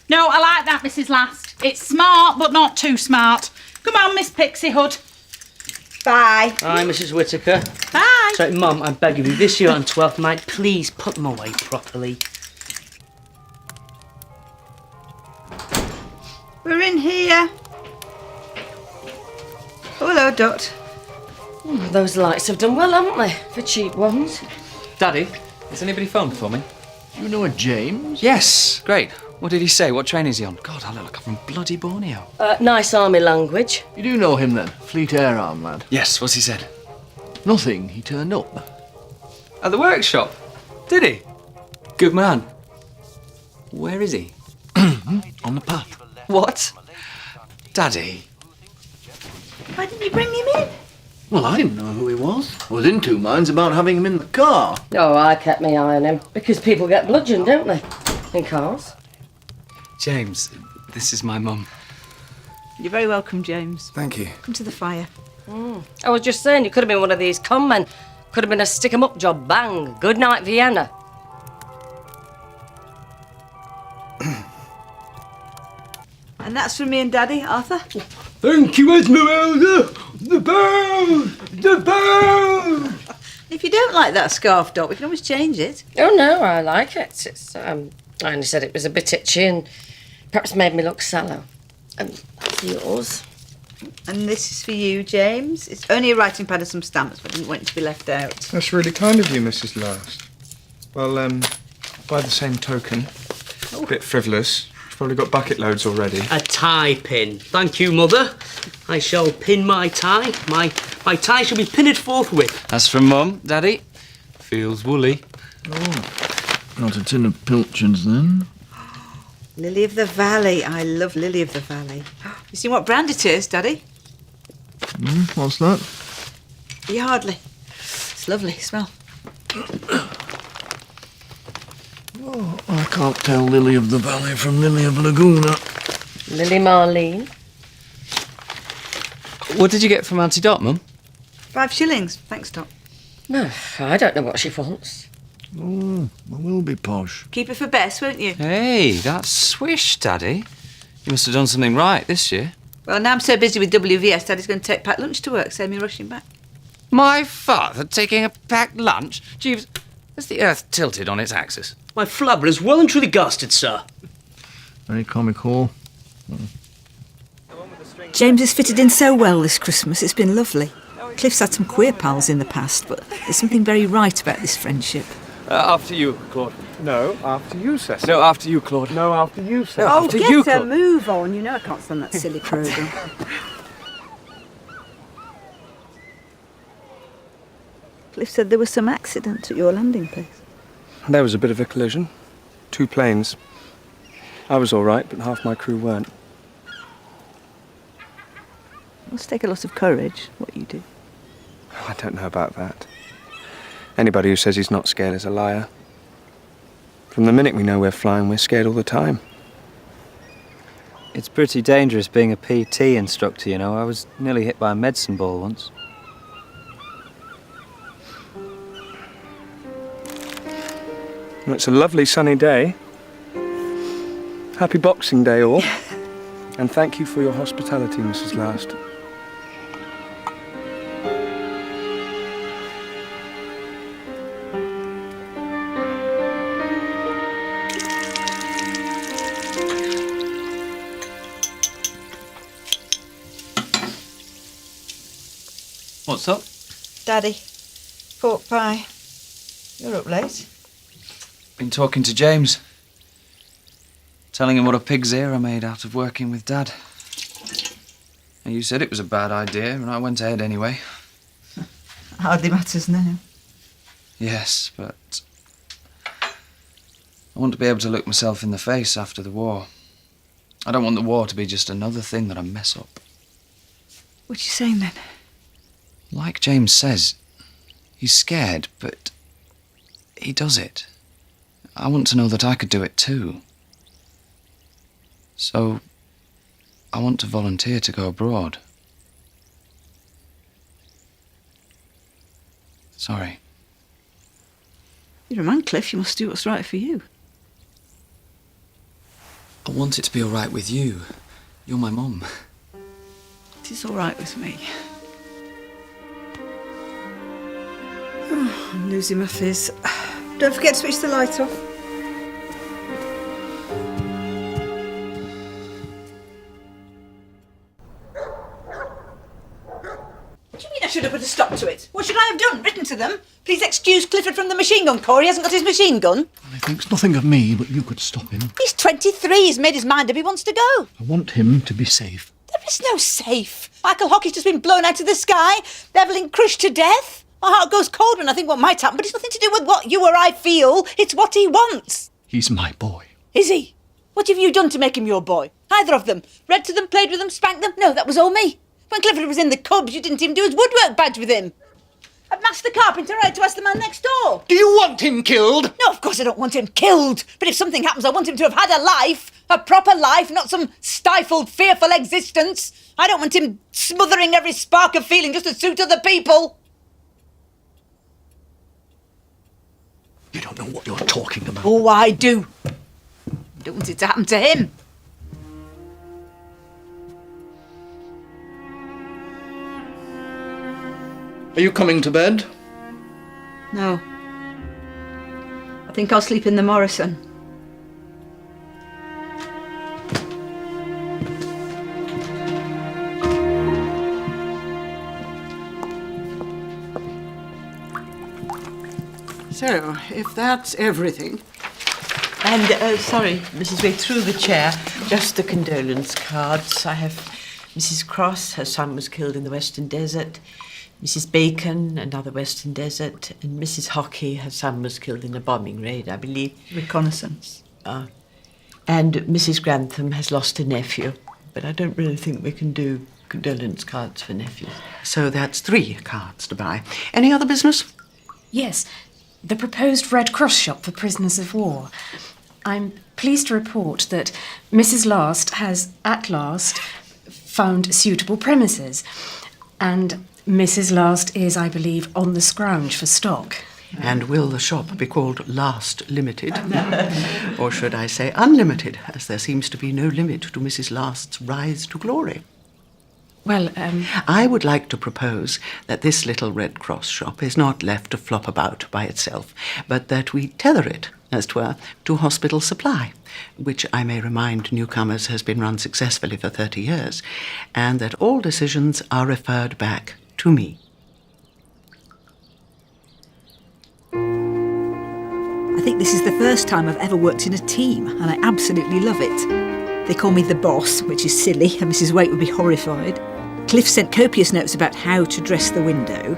No, I like that, Mrs. Last. It's smart, but not too smart. Come on, Miss Pixie Hood. Bye. Hi, Mrs. Whittaker. Bye. Sorry, Mum, I'm begging you, this year on 12th night, please put them away properly. We're in here. Oh, hello, Dot. Those lights have done well, haven't they? For cheap ones. Daddy, has anybody phoned for me? You know a James? Yes, great. What did he say? What train is he on? God, I look like I'm from bloody Borneo. Nice army language. You do know him then? Fleet Air Arm lad. Yes, what's he said? Nothing. He turned up. At the workshop? Did he? Good man. Where is he? On the path. What? Daddy? Why didn't you bring him in? Well, I didn't know who he was. I was in two minds about having him in the car. Oh, I kept my eye on him. Because people get bludgeoned, don't they? In cars. James, this is my mum. You're very welcome, James. Thank you. Come to the fire. I was just saying, you could have been one of these con men. Could have been a stick-em-up job. Bang. Good night, Vienna. And that's from me and Daddy, Arthur. Thank you, Esmeralda. The bow! The bow! If you don't like that scarf, Dot, we can always change it. Oh, no, I like it. It's, I only said it was a bit itchy and perhaps made me look sallow. And that's yours. And this is for you, James. It's only a writing pad and some stamps, but I didn't want it to be left out. That's really kind of you, Mrs. Last. Well, by the same token, a bit frivolous. You've probably got bucket loads already. A tie pin. Thank you, Mother. I shall pin my tie. My tie shall be pinned forthwith. That's from Mum, Daddy. Feels woolly. Oh, got a tin of pilchards then. Lily of the Valley. I love Lily of the Valley. You seen what brand it is, Daddy? What's that? Yardley. It's lovely. Smell. Oh, I can't tell Lily of the Valley from Lily of Laguna. Lily Marlene. What did you get from Auntie Dot, Mum? 5 shillings. Thanks, Doc. No, I don't know what she wants. Oh, I will be posh. Keep it for Bess, won't you? Hey, that's swish, Daddy. You must have done something right this year. Well, now I'm so busy with WVS, Daddy's going to take packed lunch to work, save me rushing back. My father taking a packed lunch? Jeeves, has the earth tilted on its axis? My flubber is well and truly gasted, sir. Very comical. James has fitted in so well this Christmas, it's been lovely. Cliff's had some queer pals in the past, but there's something very right about this friendship. After you, Claude. No, after you, Cecil. No, after you, Claude. No, after you, Cecil. Oh, after get you, a Claude. move on. You know I can't stand that silly programme. Cliff said there was some accident at your landing place. There was a bit of a collision. 2 planes. I was all right, but half my crew weren't. It must take a lot of courage, what you do. I don't know about that. Anybody who says he's not scared is a liar. From the minute we know we're flying, we're scared all the time. It's pretty dangerous being a PT instructor, you know. I was nearly hit by a medicine ball once. Well, it's a lovely sunny day. Happy Boxing Day, all. And thank you for your hospitality, Mrs. Last. What's up? Daddy, pork pie. You're up late. Been talking to James. Telling him what a pig's ear I made out of working with Dad. And you said it was a bad idea, and I went ahead anyway. Hardly matters now. Yes, but I want to be able to look myself in the face after the war. I don't want the war to be just another thing that I mess up. What are you saying then? Like James says, he's scared, but he does it. I want to know that I could do it too. So, I want to volunteer to go abroad. Sorry. You're a man, Cliff. You must do what's right for you. I want it to be all right with you. You're my mum. It is all right with me. Oh, I'm losing my fizz. Don't forget to switch the light off. What do you mean I should have put a stop to it? What should I have done? Written to them? Please excuse Clifford from the machine gun corps. He hasn't got his machine gun. He thinks nothing of me, but you could stop him. He's 23. He's made his mind up. He wants to go. I want him to be safe. There is no safe. Michael Hockey's just been blown out of the sky. Evelyn crushed to death. My heart goes cold when I think what might happen, but it's nothing to do with what you or I feel. It's what he wants. He's my boy. Is he? What have you done to make him your boy? Either of them? Read to them, played with them, spanked them? No, that was all me. When Clifford was in the Cubs, you didn't even do his woodwork badge with him. I'd Master Carpenter right to ask the man next door. Do you want him killed? No, of course I don't want him killed. But if something happens, I want him to have had a life. A proper life, not some stifled, fearful existence. I don't want him smothering every spark of feeling just to suit other people. You don't know what you're talking about. Oh, I do. I don't want it to happen to him. Are you coming to bed? No. I think I'll sleep in the Morrison. So, if that's everything. And, sorry, Mrs. Wade, through the chair, just the condolence cards. I have Mrs. Cross, her son was killed in the Western Desert. Mrs. Bacon, another Western Desert. And Mrs. Hockey, her son was killed in a bombing raid, I believe. Reconnaissance. And Mrs. Grantham has lost a nephew. But I don't really think we can do condolence cards for nephews. So that's 3 cards to buy. Any other business? Yes, the proposed Red Cross shop for prisoners of war. I'm pleased to report that Mrs. Last has, at last, found suitable premises. And Mrs. Last is, I believe, on the scrounge for stock. And will the shop be called Last Limited? Or should I say Unlimited, as there seems to be no limit to Mrs. Last's rise to glory? Well, I would like to propose that this little Red Cross shop is not left to flop about by itself, but that we tether it, as 'twere, to hospital supply, which I may remind newcomers has been run successfully for 30 years, and that all decisions are referred back to me. I think this is the first time I've ever worked in a team, and I absolutely love it. They call me the boss, which is silly, and Mrs. Waite would be horrified. Cliff sent copious notes about how to dress the window,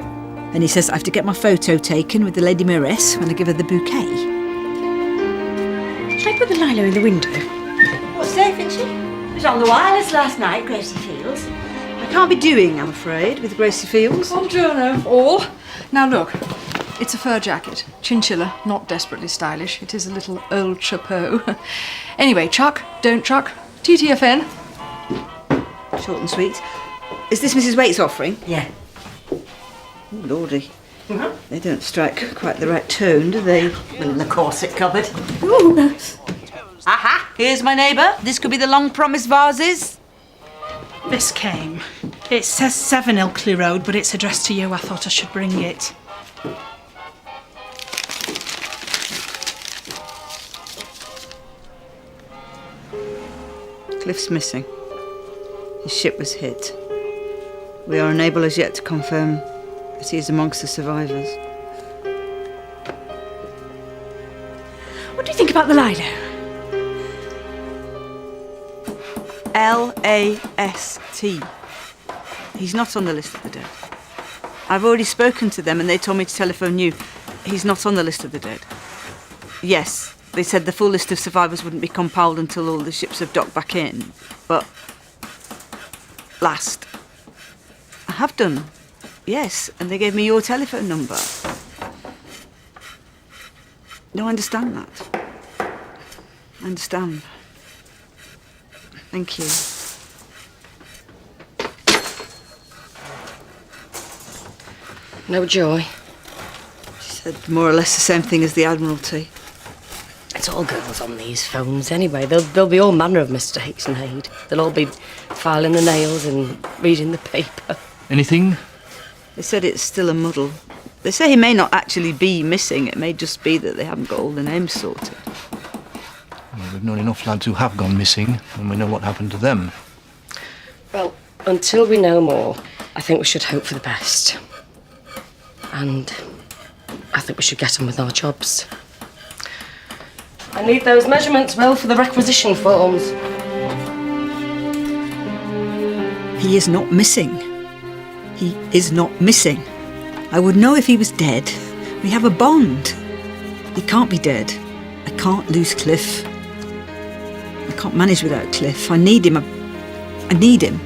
and he says I have to get my photo taken with the Lady Mayoress when I give her the bouquet. Should I put the lilo in the window? What's safe, isn't she? It was on the wireless last night, Gracie Fields. I can't be doing, I'm afraid, with Gracie Fields. Buongiorno, all. Now look, it's a fur jacket. Chinchilla, not desperately stylish. It is a little old chapeau. Anyway, chuck, don't chuck. TTFN. Short and sweet. Is this Mrs. Waite's offering? Yeah. Oh, Lordy. They don't strike quite the right tone, do they? Well, in the corset cupboard. Ooh. Aha! Here's my neighbour. This could be the long-promised vases. This came. It says 7 Ilkley Road, but it's addressed to you. I thought I should bring it. Cliff's missing. His ship was hit. We are unable as yet to confirm that he is amongst the survivors. What do you think about the lilo? L-A-S-T. He's not on the list of the dead. I've already spoken to them and they told me to telephone you. He's not on the list of the dead. Yes, they said the full list of survivors wouldn't be compiled until all the ships have docked back in. But last. I have done. Yes, and they gave me your telephone number. No, I understand that. I understand. Thank you. No joy. She said more or less the same thing as the Admiralty. It's all girls on these phones anyway. There'll be all manner of mistakes made. They'll all be filing the nails and reading the paper. Anything? They said it's still a muddle. They say he may not actually be missing. It may just be that they haven't got all the names sorted. Well, we've known enough lads who have gone missing, and we know what happened to them. Well, until we know more, I think we should hope for the best. And I think we should get on with our jobs. I need those measurements, Will, for the requisition forms. He is not missing. He is not missing. I would know if he was dead. We have a bond. He can't be dead. I can't lose Cliff. I can't manage without Cliff. I need him. I need him.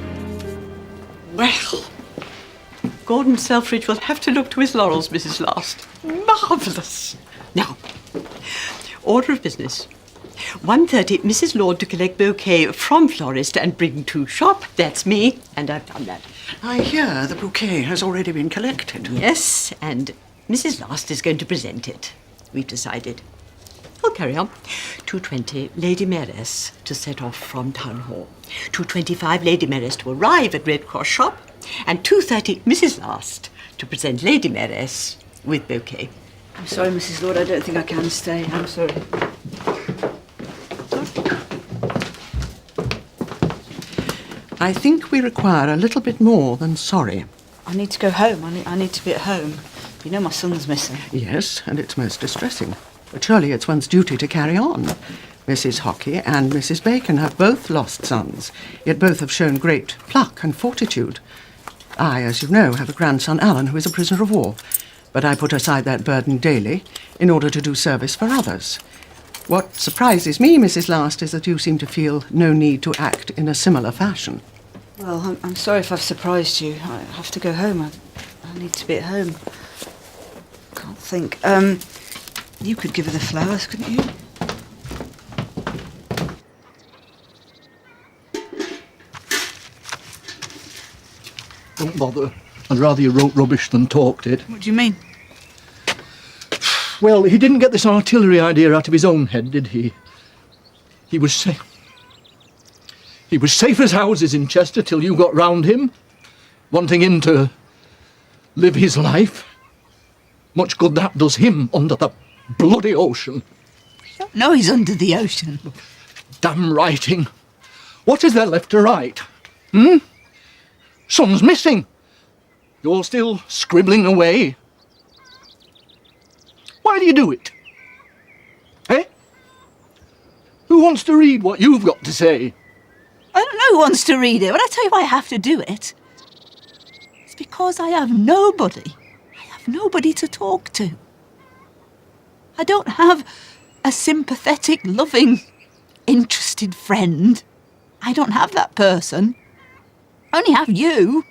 Well, Gordon Selfridge will have to look to his laurels, Mrs. Last. Marvellous. Now, order of business. 1:30, Mrs. Lord to collect bouquet from florist and bring to shop. That's me, and I've done that. I hear the bouquet has already been collected. Yes, and Mrs. Last is going to present it. We've decided. I'll carry on. 2:20, Lady Mayoress to set off from Town Hall. 2:25, Lady Mayoress to arrive at Red Cross shop. And 2:30, Mrs. Last to present Lady Mayoress with bouquet. I'm sorry, Mrs. Lord. I don't think I can stay. I'm sorry. I think we require a little bit more than sorry. I need to go home. I need to be at home. You know my son's missing. Yes, and it's most distressing. But surely it's one's duty to carry on. Mrs. Hockey and Mrs. Bacon have both lost sons, yet both have shown great pluck and fortitude. I, as you know, have a grandson, Alan, who is a prisoner of war. But I put aside that burden daily in order to do service for others. What surprises me, Mrs. Last, is that you seem to feel no need to act in a similar fashion. Well, I'm sorry if I've surprised you. I have to go home. I need to be at home. Can't think. You could give her the flowers, couldn't you? Don't bother. I'd rather you wrote rubbish than talked it. What do you mean? Well, he didn't get this artillery idea out of his own head, did he? He was safe. He was safe as houses in Chester till you got round him, wanting him to live his life. Much good that does him under the bloody ocean. No, he's under the ocean. Damn writing. What is there left to write? Son's missing. You're still scribbling away. Why do you do it? Eh? Who wants to read what you've got to say? I don't know who wants to read it, but I tell you why I have to do it. It's because I have nobody. I have nobody to talk to. I don't have a sympathetic, loving, interested friend. I don't have that person. I only have you.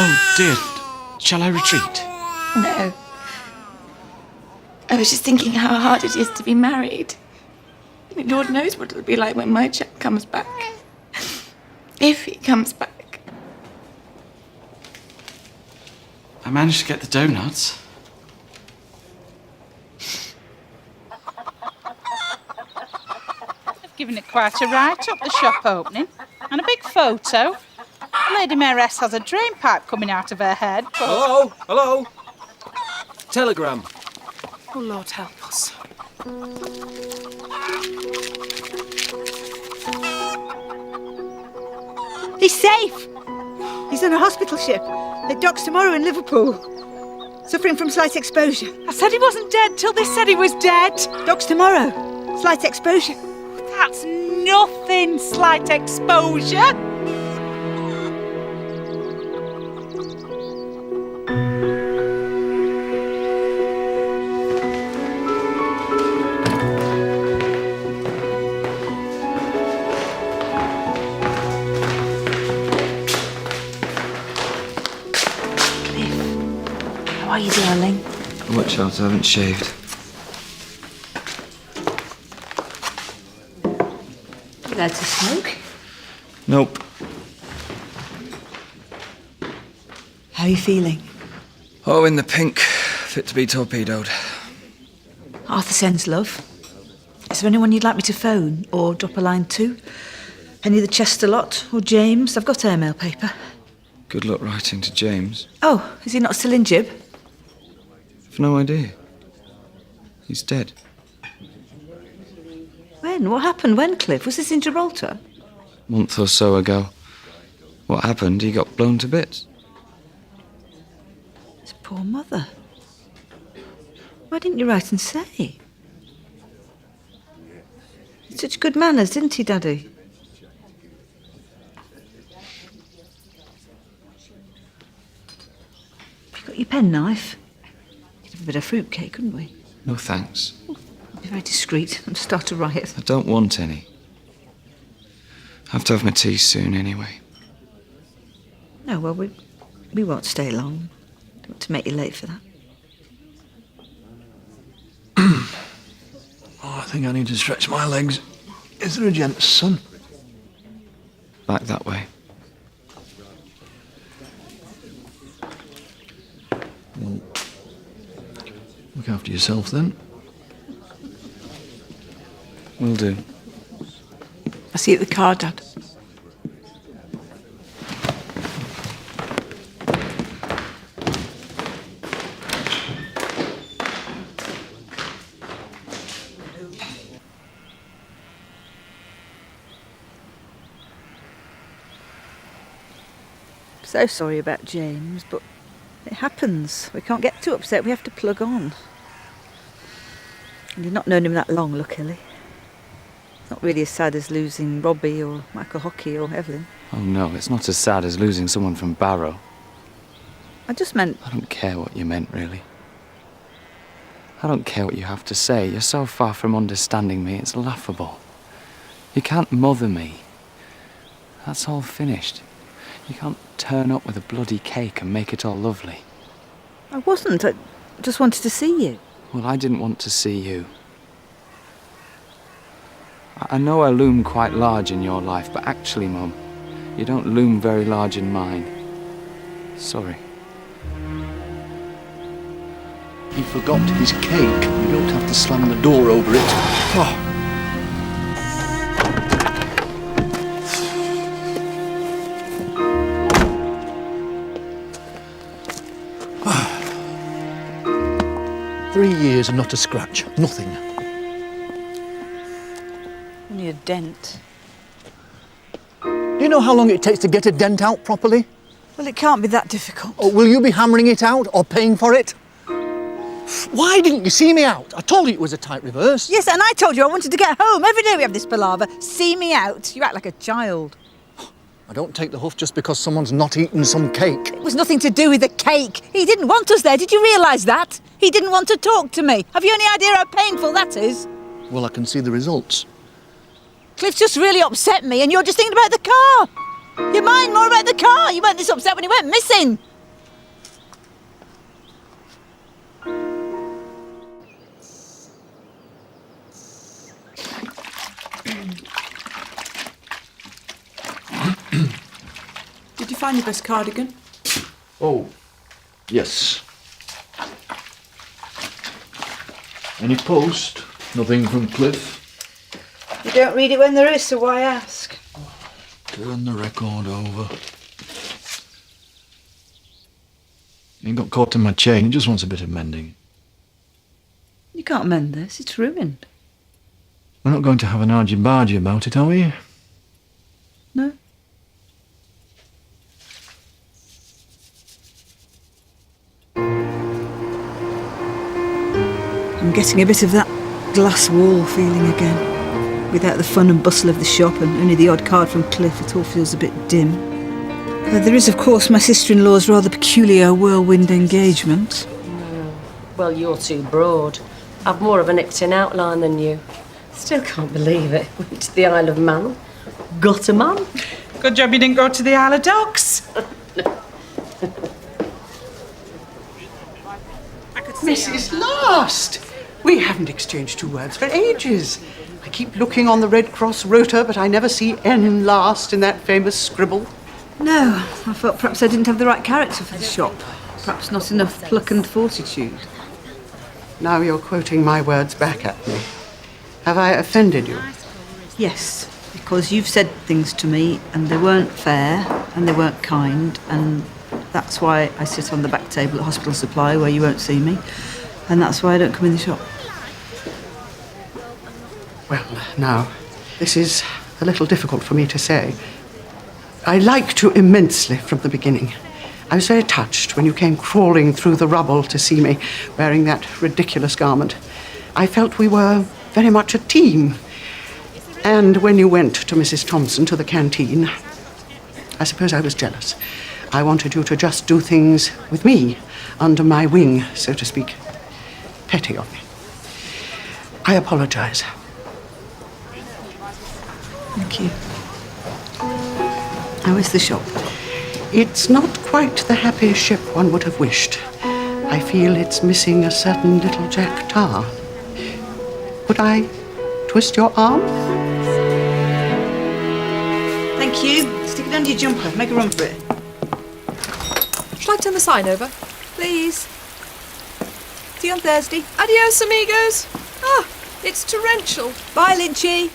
Oh, dear. Shall I retreat? No. I was just thinking how hard it is to be married. I mean, Lord knows what it'll be like when my chap comes back. If he comes back. I managed to get the donuts. They've given it quite a write-up, the shop opening. And a big photo. The Lady Mayoress has a drain pipe coming out of her head. But... Hello? Hello? Telegram. Oh, Lord help us. He's safe. He's on a hospital ship. It docks tomorrow in Liverpool. Suffering from slight exposure. I said he wasn't dead till they said he was dead. Docks tomorrow. Slight exposure. That's nothing, slight exposure. How are you, darling? Watch out, I haven't shaved. You like to smoke? Nope. How are you feeling? Oh, in the pink. Fit to be torpedoed. Arthur sends love. Is there anyone you'd like me to phone or drop a line to? Any of the Chester lot or James? I've got airmail paper. Good luck writing to James. Oh, is he not still in Jib? I've no idea. He's dead. When? What happened? When, Cliff? Was this in Gibraltar? A month or so ago. What happened? He got blown to bits. His poor mother. Why didn't you write and say? Such good manners, didn't he, Daddy? Have you got your penknife? Could have a bit of fruitcake, couldn't we? No thanks. Be very discreet and start a riot. I don't want any. I have to have my tea soon anyway. No, well, we won't stay long. Don't want to make you late for that. Oh, I think I need to stretch my legs. Is there a gent's son? Back that way. Well, look after yourself then. Will do. I'll see you at the car, Dad. So sorry about James, but it happens. We can't get too upset. We have to plug on. And you've not known him that long, luckily. It's not really as sad as losing Robbie or Michael Hockey or Evelyn. Oh no, it's not as sad as losing someone from Barrow. I just meant... I don't care what you meant, really. I don't care what you have to say. You're so far from understanding me, it's laughable. You can't mother me. That's all finished. You can't turn up with a bloody cake and make it all lovely. I wasn't. I just wanted to see you. Well, I didn't want to see you. I know I loom quite large in your life, but actually, Mum, you don't loom very large in mine. Sorry. He forgot his cake. You don't have to slam the door over it. Oh. 3 years and not a scratch. Nothing. Only a dent. Do you know how long it takes to get a dent out properly? Well, it can't be that difficult. Or will you be hammering it out or paying for it? Why didn't you see me out? I told you it was a tight reverse. Yes, and I told you I wanted to get home. Every day we have this palaver. See me out. You act like a child. I don't take the huff just because someone's not eaten some cake. It was nothing to do with the cake. He didn't want us there. Did you realise that? He didn't want to talk to me. Have you any idea how painful that is? Well, I can see the results. Cliff's just really upset me, and you're just thinking about the car. Your mind more about the car. You weren't this upset when he went missing. Did you find your best cardigan? Oh, yes. Any post? Nothing from Cliff? You don't read it when there is, so why ask? Turn the record over. He got caught in my chain. He just wants a bit of mending. You can't mend this. It's ruined. We're not going to have an argy-bargy about it, are we? No. I'm getting a bit of that glass wall feeling again. Without the fun and bustle of the shop and only the odd card from Cliff, it all feels a bit dim. There is, of course, my sister-in-law's rather peculiar whirlwind engagement. Well, you're too broad. I've more of an Icton outline than you. Still can't believe it. Went to the Isle of Man. Got a man. Good job you didn't go to the Isle of Dogs. Mrs. Last! We haven't exchanged 2 words for ages. I keep looking on the Red Cross rota, but I never see N last in that famous scribble. No, I thought perhaps I didn't have the right character for the shop. Perhaps not enough pluck and fortitude. Now you're quoting my words back at me. Have I offended you? Yes, because you've said things to me and they weren't fair and they weren't kind, and that's why I sit on the back table at Hospital Supply where you won't see me, and that's why I don't come in the shop. Well, now, this is a little difficult for me to say. I liked you immensely from the beginning. I was very touched when you came crawling through the rubble to see me, wearing that ridiculous garment. I felt we were very much a team. And when you went to Mrs. Thompson to the canteen, I suppose I was jealous. I wanted you to just do things with me, under my wing, so to speak. Petty of me. I apologise. Thank you. How is the shop? It's not quite the happy ship one would have wished. I feel it's missing a certain little Jack Tar. Could I twist your arm? Thank you. Stick it under your jumper. Make a run for it. Shall I turn the sign over? Please. See you on Thursday. Adios, amigos. Ah, it's torrential. Bye, Lynchy.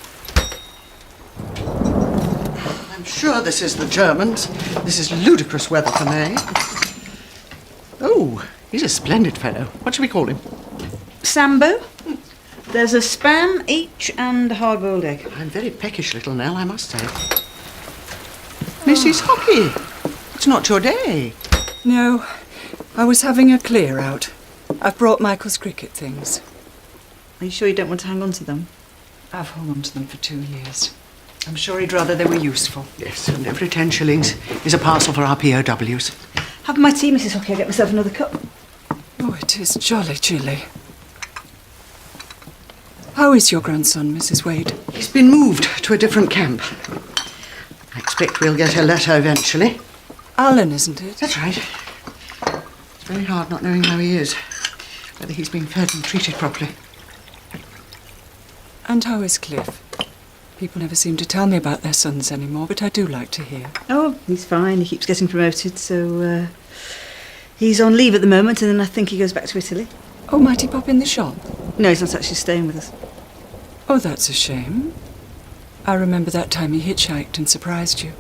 I'm sure this is the Germans. This is ludicrous weather for May. Oh, he's a splendid fellow. What should we call him? Sambo. There's a spam each and a hard-boiled egg. I'm very peckish, little Nell, I must say. Mrs. Hockey, it's not your day. No, I was having a clear out. I've brought Michael's cricket things. Are you sure you don't want to hang on to them? I've hung on to them for 2 years. I'm sure he'd rather they were useful. Yes, and every 10 shillings is a parcel for our POWs. Have my tea, Mrs. Hockey. I'll get myself another cup. Oh, it is jolly chilly. How is your grandson, Mrs. Wade? He's been moved to a different camp. I expect we'll get a letter eventually. Alan, isn't it? That's right. It's very hard not knowing how he is, whether he's being fed and treated properly. And how is Cliff? People never seem to tell me about their sons anymore, but I do like to hear. Oh, he's fine. He keeps getting promoted, so he's on leave at the moment, and then I think he goes back to Italy. Oh, might he pop in the shop? No, he's not actually staying with us. Oh, that's a shame. I remember that time he hitchhiked and surprised you.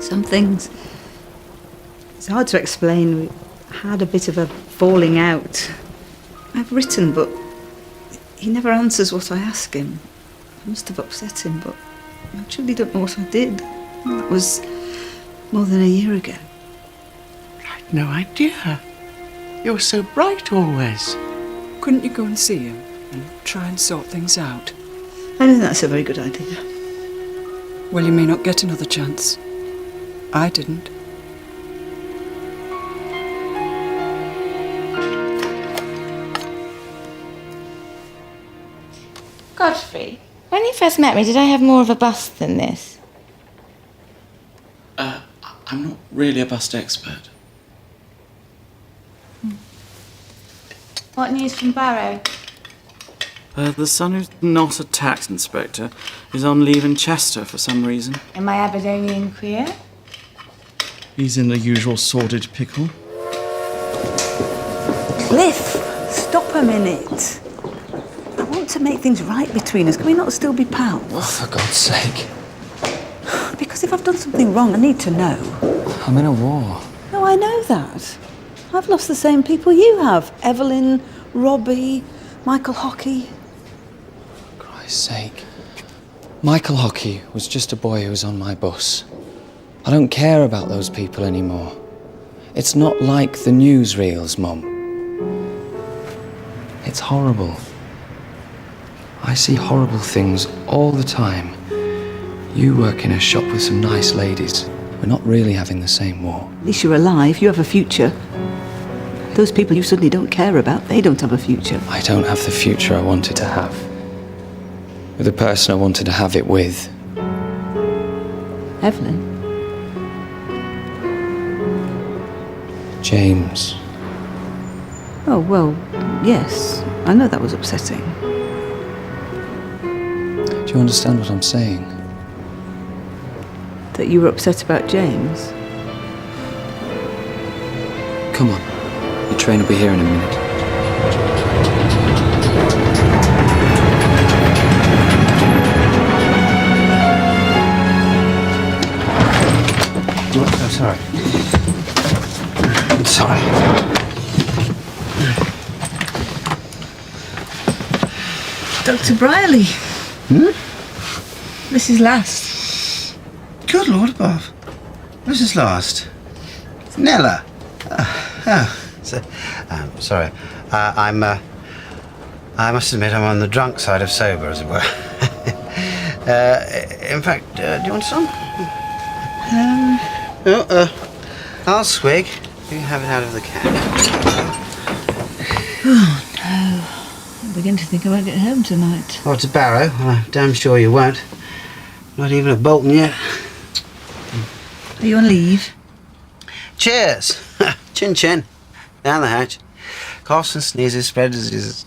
Some things. It's hard to explain. We had a bit of a falling out. I've written, but he never answers what I ask him. I must have upset him, but I truly don't know what I did. That was more than a year ago. I'd no idea. You're so bright always. Couldn't you go and see him and try and sort things out? I don't think that's a very good idea. Well, you may not get another chance. I didn't. Godfrey, when you first met me, did I have more of a bust than this? I'm not really a bust expert. What news from Barrow? The son who's not a tax inspector is on leave in Chester for some reason. Am I Aberdonian queer? He's in the usual sordid pickle. Cliff, stop a minute. I want to make things right between us. Can we not still be pals? Oh, for God's sake. Because if I've done something wrong, I need to know. I'm in a war. No, I know that. I've lost the same people you have. Evelyn, Robbie, Michael Hockey. For Christ's sake. Michael Hockey was just a boy who was on my bus. I don't care about those people anymore. It's not like the newsreels, Mum. It's horrible. I see horrible things all the time. You work in a shop with some nice ladies. We're not really having the same war. At least you're alive. You have a future. Those people you suddenly don't care about, they don't have a future. I don't have the future I wanted to have. With the person I wanted to have it with. Evelyn? James. Oh, well, yes. I know that was upsetting. Do you understand what I'm saying? That you were upset about James? Come on. The train will be here in a minute. Oh, sorry. I'm sorry. Dr. Briley. Mrs. Last. Good Lord above. Mrs. Last. Nella. Sorry. I must admit I'm on the drunk side of sober, as it were. In fact, do you want some? I'll swig. You can have it out of the can. Oh, no. I'm beginning to think I won't get home tonight. Oh, to Barrow? I'm damn sure you won't. Not even at Bolton yet. Are you on leave? Cheers! Chin chin. Down the hatch. Coughs and sneezes, spread diseases.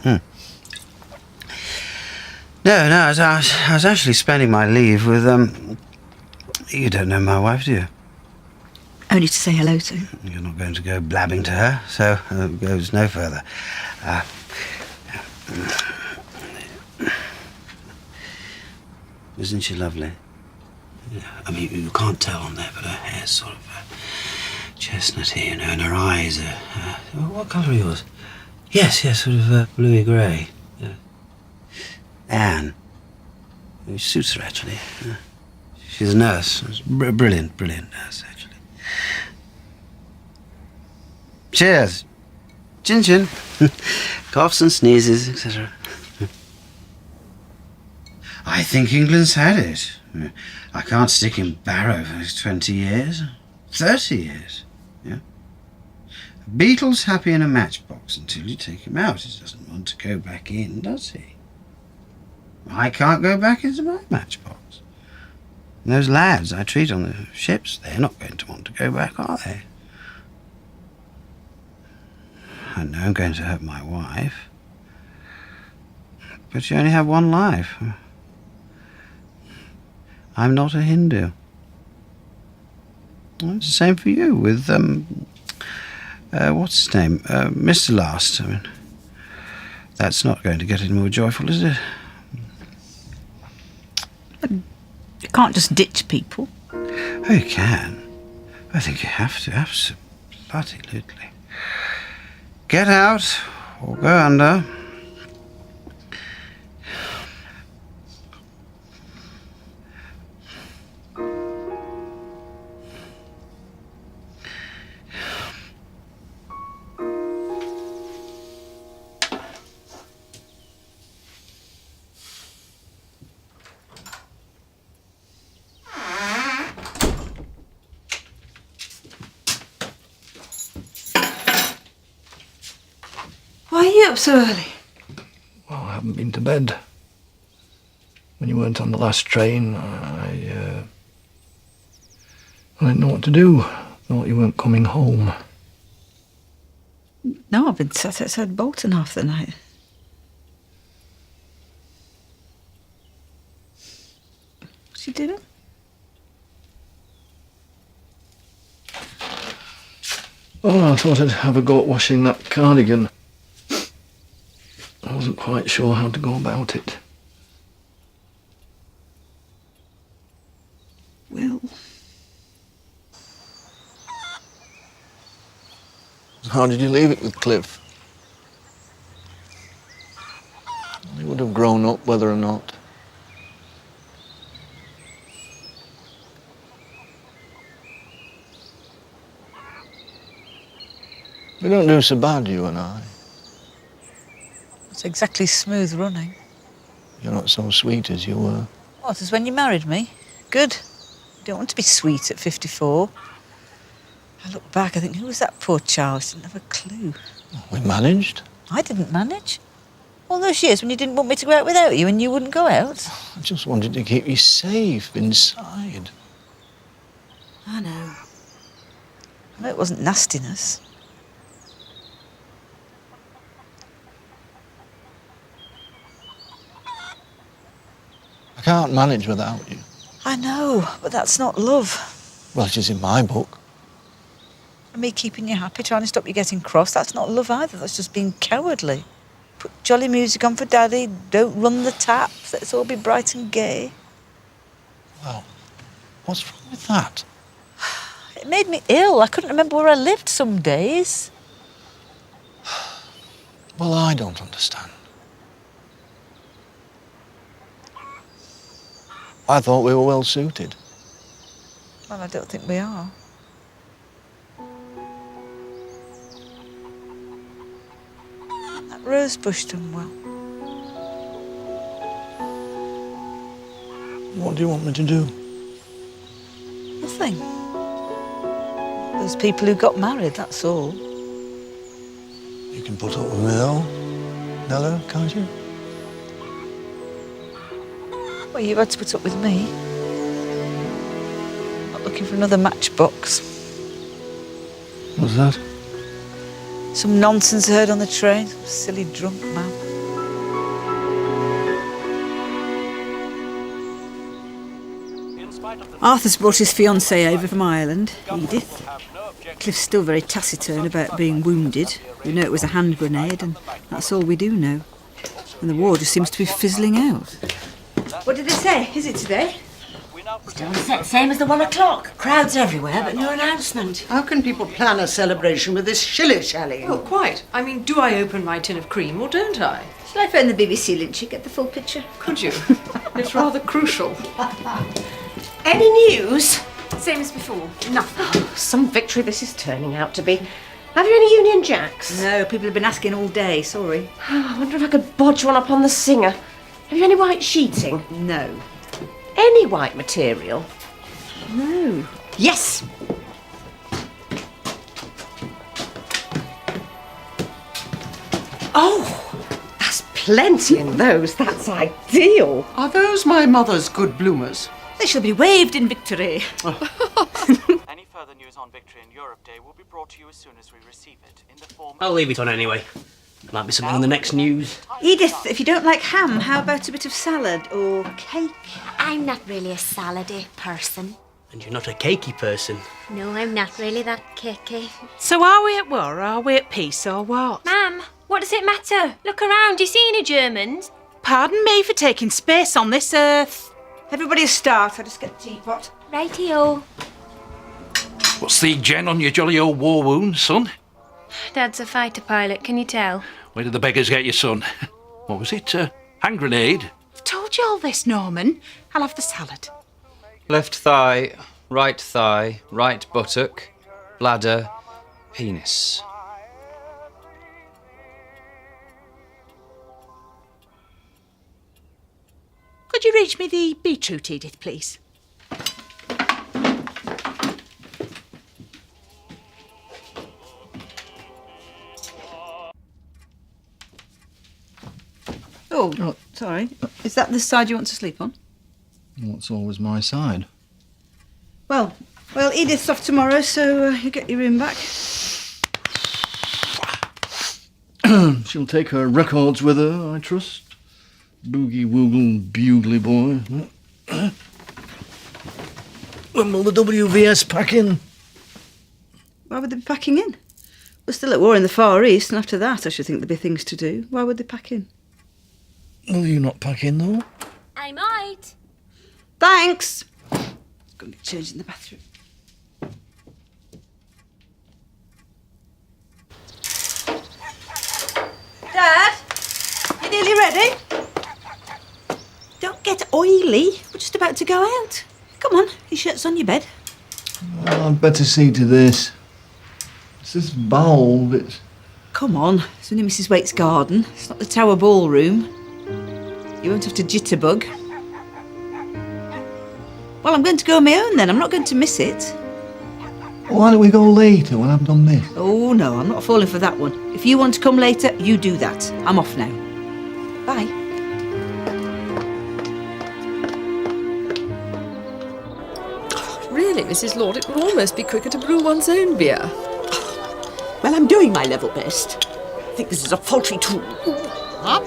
No, I was actually spending my leave with, you don't know my wife, do you? Only to say hello to. You're not going to go blabbing to her, so it goes no further. Isn't she lovely? Yeah, I mean, you can't tell on there, but her hair's sort of chestnutty, you know, and her eyes are... what colour are yours? Yes, sort of bluey grey. Yeah. Anne. Which suits her, actually. She's a nurse. Brilliant nurse, actually. Cheers. Chin chin. Coughs and sneezes, etc. I think England's had it. I can't stick in Barrow for 20 years. 30 years. Yeah. Beetle's happy in a matchbox until you take him out. He doesn't want to go back in, does he? I can't go back into my matchbox. And those lads I treat on the ships, they're not going to want to go back, are they? I know I'm going to hurt my wife. But you only have one life. I'm not a Hindu. Well, it's the same for you with, what's his name? Mr. Last. I mean, that's not going to get any more joyful, is it? You can't just ditch people. Oh, you can. I think you have to, absolutely. Get out or go under. Why are you up so early? Well, I haven't been to bed. When you weren't on the last train, I didn't know what to do. Thought you weren't coming home. No, I've been sat outside Bolton half the night. What's you doing? Oh, I thought I'd have a go at washing that cardigan. I wasn't quite sure how to go about it. Will. How did you leave it with Cliff? He would have grown up whether or not. We don't do so bad, you and I. It's exactly smooth running. You're not so sweet as you were. What, as when you married me? Good. You don't want to be sweet at 54. I look back, I think, who was that poor child? She didn't have a clue. We managed. I didn't manage. All those years when you didn't want me to go out without you and you wouldn't go out. I just wanted to keep you safe inside. I know. I know it wasn't nastiness. I can't manage without you. I know, but that's not love. Well, it is in my book. And me keeping you happy, trying to stop you getting cross, that's not love either. That's just being cowardly. Put jolly music on for Daddy, don't run the taps, let's all be bright and gay. Well, what's wrong with that? It made me ill. I couldn't remember where I lived some days. Well, I don't understand. I thought we were well suited. Well, I don't think we are. That rose bush done well. What do you want me to do? Nothing. There's people who got married, that's all. You can put up with me, though, Nella, can't you? Well, you've had to put up with me. Not looking for another matchbox. What's that? Some nonsense I heard on the train. Some silly drunk man. Arthur's brought his fiancée over from Ireland, Edith. Cliff's still very taciturn about being wounded. We know it was a hand grenade, and that's all we do know. And the war just seems to be fizzling out. What did they say? Is it today? Still the same as the 1 o'clock. Crowds everywhere, but no announcement. How can people plan a celebration with this shilly-shally? Oh, quite. I mean, do I open my tin of cream or don't I? Shall I phone the BBC, Lynchy, get the full picture? Could you? It's rather crucial. Any news? Same as before. Nothing. Some victory this is turning out to be. Have you any Union Jacks? No, people have been asking all day, sorry. I wonder if I could bodge one up on the Singer. Have you any white sheeting? No. Any white material? No. Yes! Oh, that's plenty in those. That's ideal. Are those my mother's good bloomers? They shall be waved in victory. Any further news on Victory in Europe Day will be brought to you as soon as we receive it in the form. I'll leave it on anyway. Might be something on the next news. Edith, if you don't like ham, how about a bit of salad or cake? I'm not really a salady person. And you're not a cakey person. No, I'm not really that cakey. So are we at war, or are we at peace, or what? Ma'am, what does it matter? Look around, do you see any Germans? Pardon me for taking space on this earth. Everybody start. I'll just get the teapot. Righty-o. What's the gen on your jolly old war wound, son? Dad's a fighter pilot, can you tell? Where did the beggars get you, son? What was it? Hand grenade? I've told you all this, Norman. I'll have the salad. Left thigh, right buttock, bladder, penis. Could you reach me the beetroot, Edith, please? Oh, sorry. Is that the side you want to sleep on? What's always my side? Well, Edith's off tomorrow, so you get your room back. She'll take her records with her, I trust. Boogie Woogle Bugly Boy. When will the WVS pack in? Why would they be packing in? We're still at war in the Far East, and after that I should think there'd be things to do. Why would they pack in? Will you not pack in, though? I might. Thanks! Going to change in the bathroom. Dad? You nearly ready? Don't get oily. We're just about to go out. Come on, your shirt's on your bed. Oh, I'd better see to this. It's this bowel bit. Come on, it's only Mrs. Waite's garden. It's not the Tower Ballroom. You won't have to jitterbug. Well, I'm going to go on my own then. I'm not going to miss it. Why don't we go later when I've done this? Oh, no, I'm not falling for that one. If you want to come later, you do that. I'm off now. Bye. Really, Mrs. Lord, it would almost be quicker to brew one's own beer. Well, I'm doing my level best. I think this is a faulty tool. Up.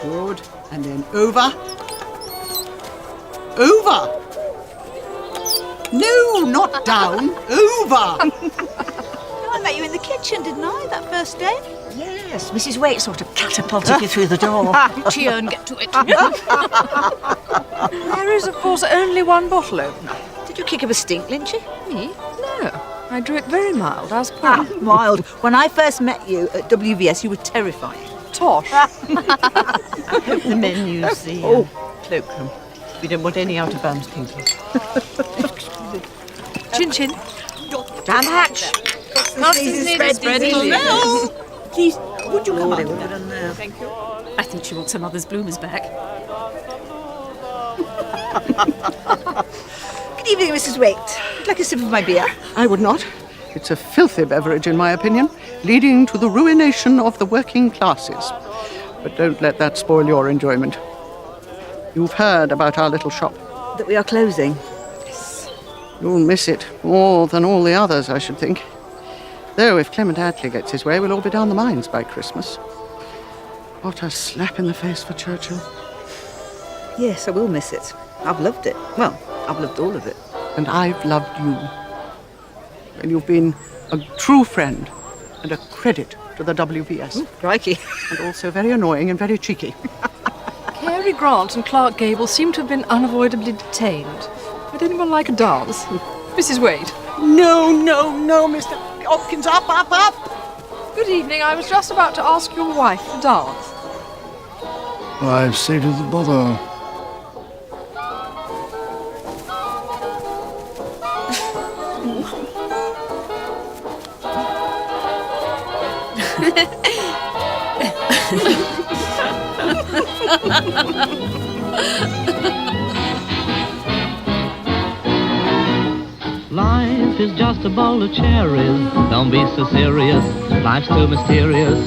Good. And then over. Over. No, not down. Over. I met you in the kitchen, didn't I, that first day? Yes, Mrs. Waite sort of catapulted you through the door. Cheer and get to it. There is, of course, only one bottle opener. Did you kick up a stink, Lynchy? Me? No. I drew it very mild, as per. Mild. When I first met you at WVS, you were terrifying. Tosh. I hope the men use the cloakroom. We don't want any out-of-bounds people. Chin chin. Down the hatch. Spread. Please, would you come Lordy, on? what have we done now? Thank you. I think she wants her mother's bloomers back. Good evening, Mrs. Waite. Would you like a sip of my beer? I would not. It's a filthy beverage, in my opinion, leading to the ruination of the working classes. But don't let that spoil your enjoyment. You've heard about our little shop. That we are closing. You'll miss it more than all the others, I should think. Though if Clement Attlee gets his way, we'll all be down the mines by Christmas. What a slap in the face for Churchill. Yes, I will miss it. I've loved it. Well, I've loved all of it. And I've loved you. And you've been a true friend and a credit to the WVS. Ooh, crikey. And also very annoying and very cheeky. Cary Grant and Clark Gable seem to have been unavoidably detained. Would anyone like a dance? Mrs. Wade. No, Mr. Hopkins, up. Good evening. I was just about to ask your wife to dance. I've saved the bother. Life is just a bowl of cherries. Don't be so serious. Life's too mysterious.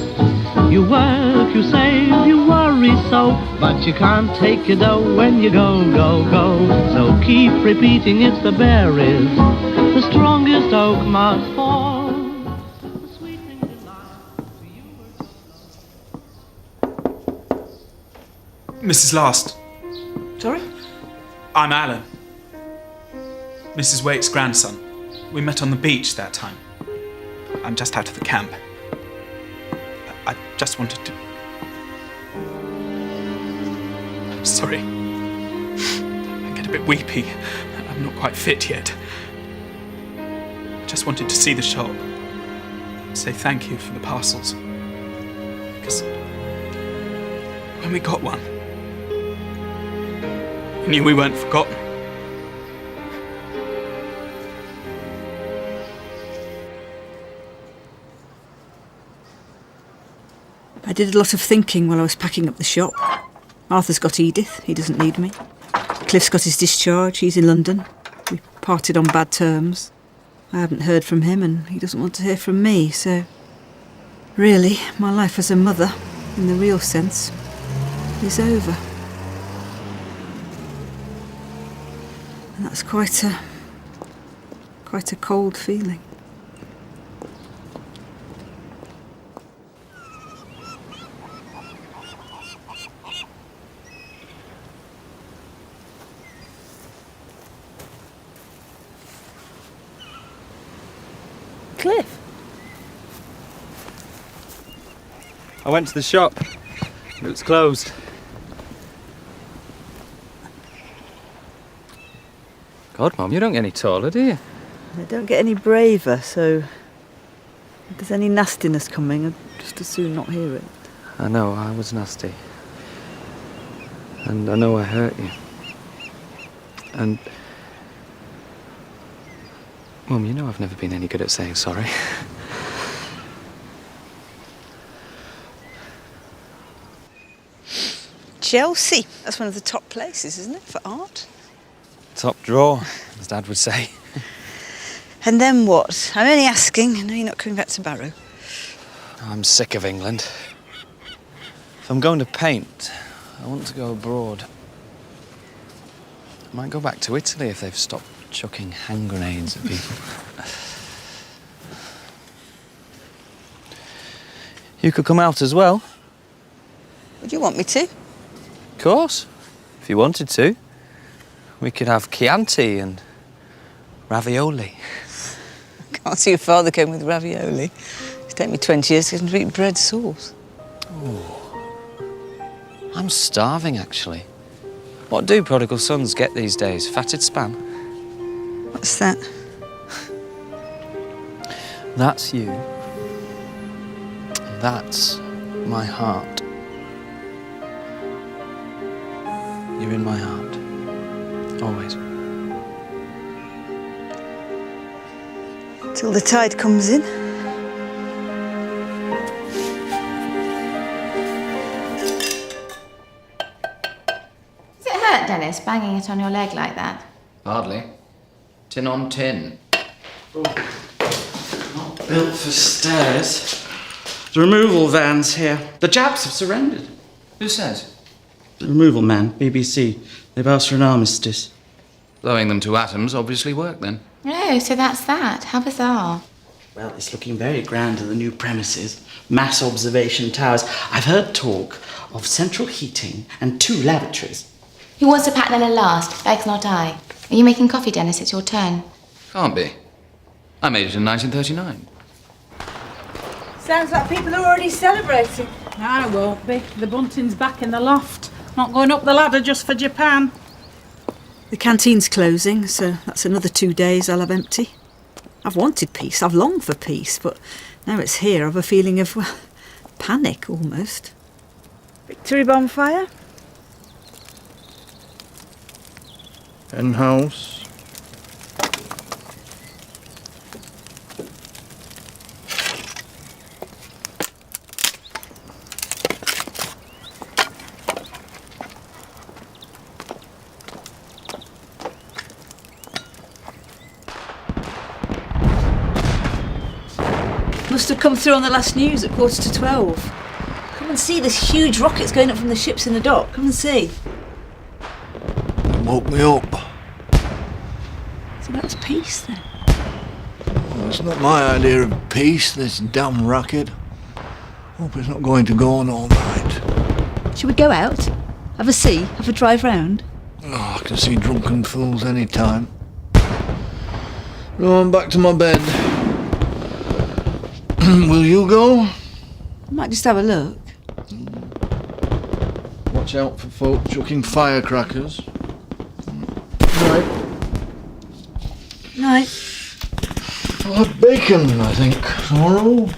You work, you save, you worry so, but you can't take your dough when you go, go, go. So keep repeating it's the berries, the strongest oak must fall. Mrs. Last. Sorry? I'm Alan. Mrs. Waite's grandson. We met on the beach that time. I'm just out of the camp. I just wanted to... Sorry. I get a bit weepy. I'm not quite fit yet. I just wanted to see the shop. Say thank you for the parcels. Because when we got one, we knew we weren't forgotten. I did a lot of thinking while I was packing up the shop. Arthur's got Edith, he doesn't need me. Cliff's got his discharge, he's in London. We parted on bad terms. I haven't heard from him and he doesn't want to hear from me, so... Really, my life as a mother, in the real sense, is over. And that's quite a cold feeling. Cliff? I went to the shop. It was closed. God, Mum, you don't get any taller, do you? I don't get any braver, so if there's any nastiness coming, I'd just as soon not hear it. I know, I was nasty. And I know I hurt you. And... Mum, you know I've never been any good at saying sorry. Chelsea, that's one of the top places, isn't it, for art? Top drawer, as Dad would say. And then what? I'm only asking. I know you're not coming back to Barrow. I'm sick of England. If I'm going to paint, I want to go abroad. I might go back to Italy if they've stopped chucking hand grenades at people. You could come out as well. Would you want me to? Of course, if you wanted to. We could have Chianti and ravioli. I can't see your father came with ravioli. It's taken me 20 years to get him to eat bread sauce. Oh. I'm starving, actually. What do prodigal sons get these days? Fatted spam? What's that? That's you. That's my heart. You're in my heart. Always. Till the tide comes in. Does it hurt, Dennis, banging it on your leg like that? Hardly. Tin on tin. Not built for stairs. The removal van's here. The Japs have surrendered. Who says? The removal man, BBC. They've asked for an armistice. Blowing them to atoms obviously worked then. Oh, so that's that. How bizarre. Well, it's looking very grand in the new premises. Mass observation towers. I've heard talk of central heating and 2 lavatories. Who wants to pack Nella last? Begs not I. Are you making coffee, Dennis? It's your turn. Can't be. I made it in 1939. Sounds like people are already celebrating. I won't be. The bunting's back in the loft. Not going up the ladder just for Japan. The canteen's closing, so that's another 2 days I'll have empty. I've wanted peace, I've longed for peace, but now it's here, I've a feeling of, well, panic almost. Victory bonfire? In-house. Must have come through on the last news at 11:45. Come and see this huge rockets going up from the ships in the dock. Come and see. It woke me up. So that's peace then. Well, it's not my idea of peace, this damn racket. Hope it's not going to go on all night. Should we go out? Have a see? Have a drive round? Oh, I can see drunken fools any time. No, I'm back to my bed. Will you go? I might just have a look. Watch out for folk chucking firecrackers. Right. Night. I'll have bacon, I think, tomorrow.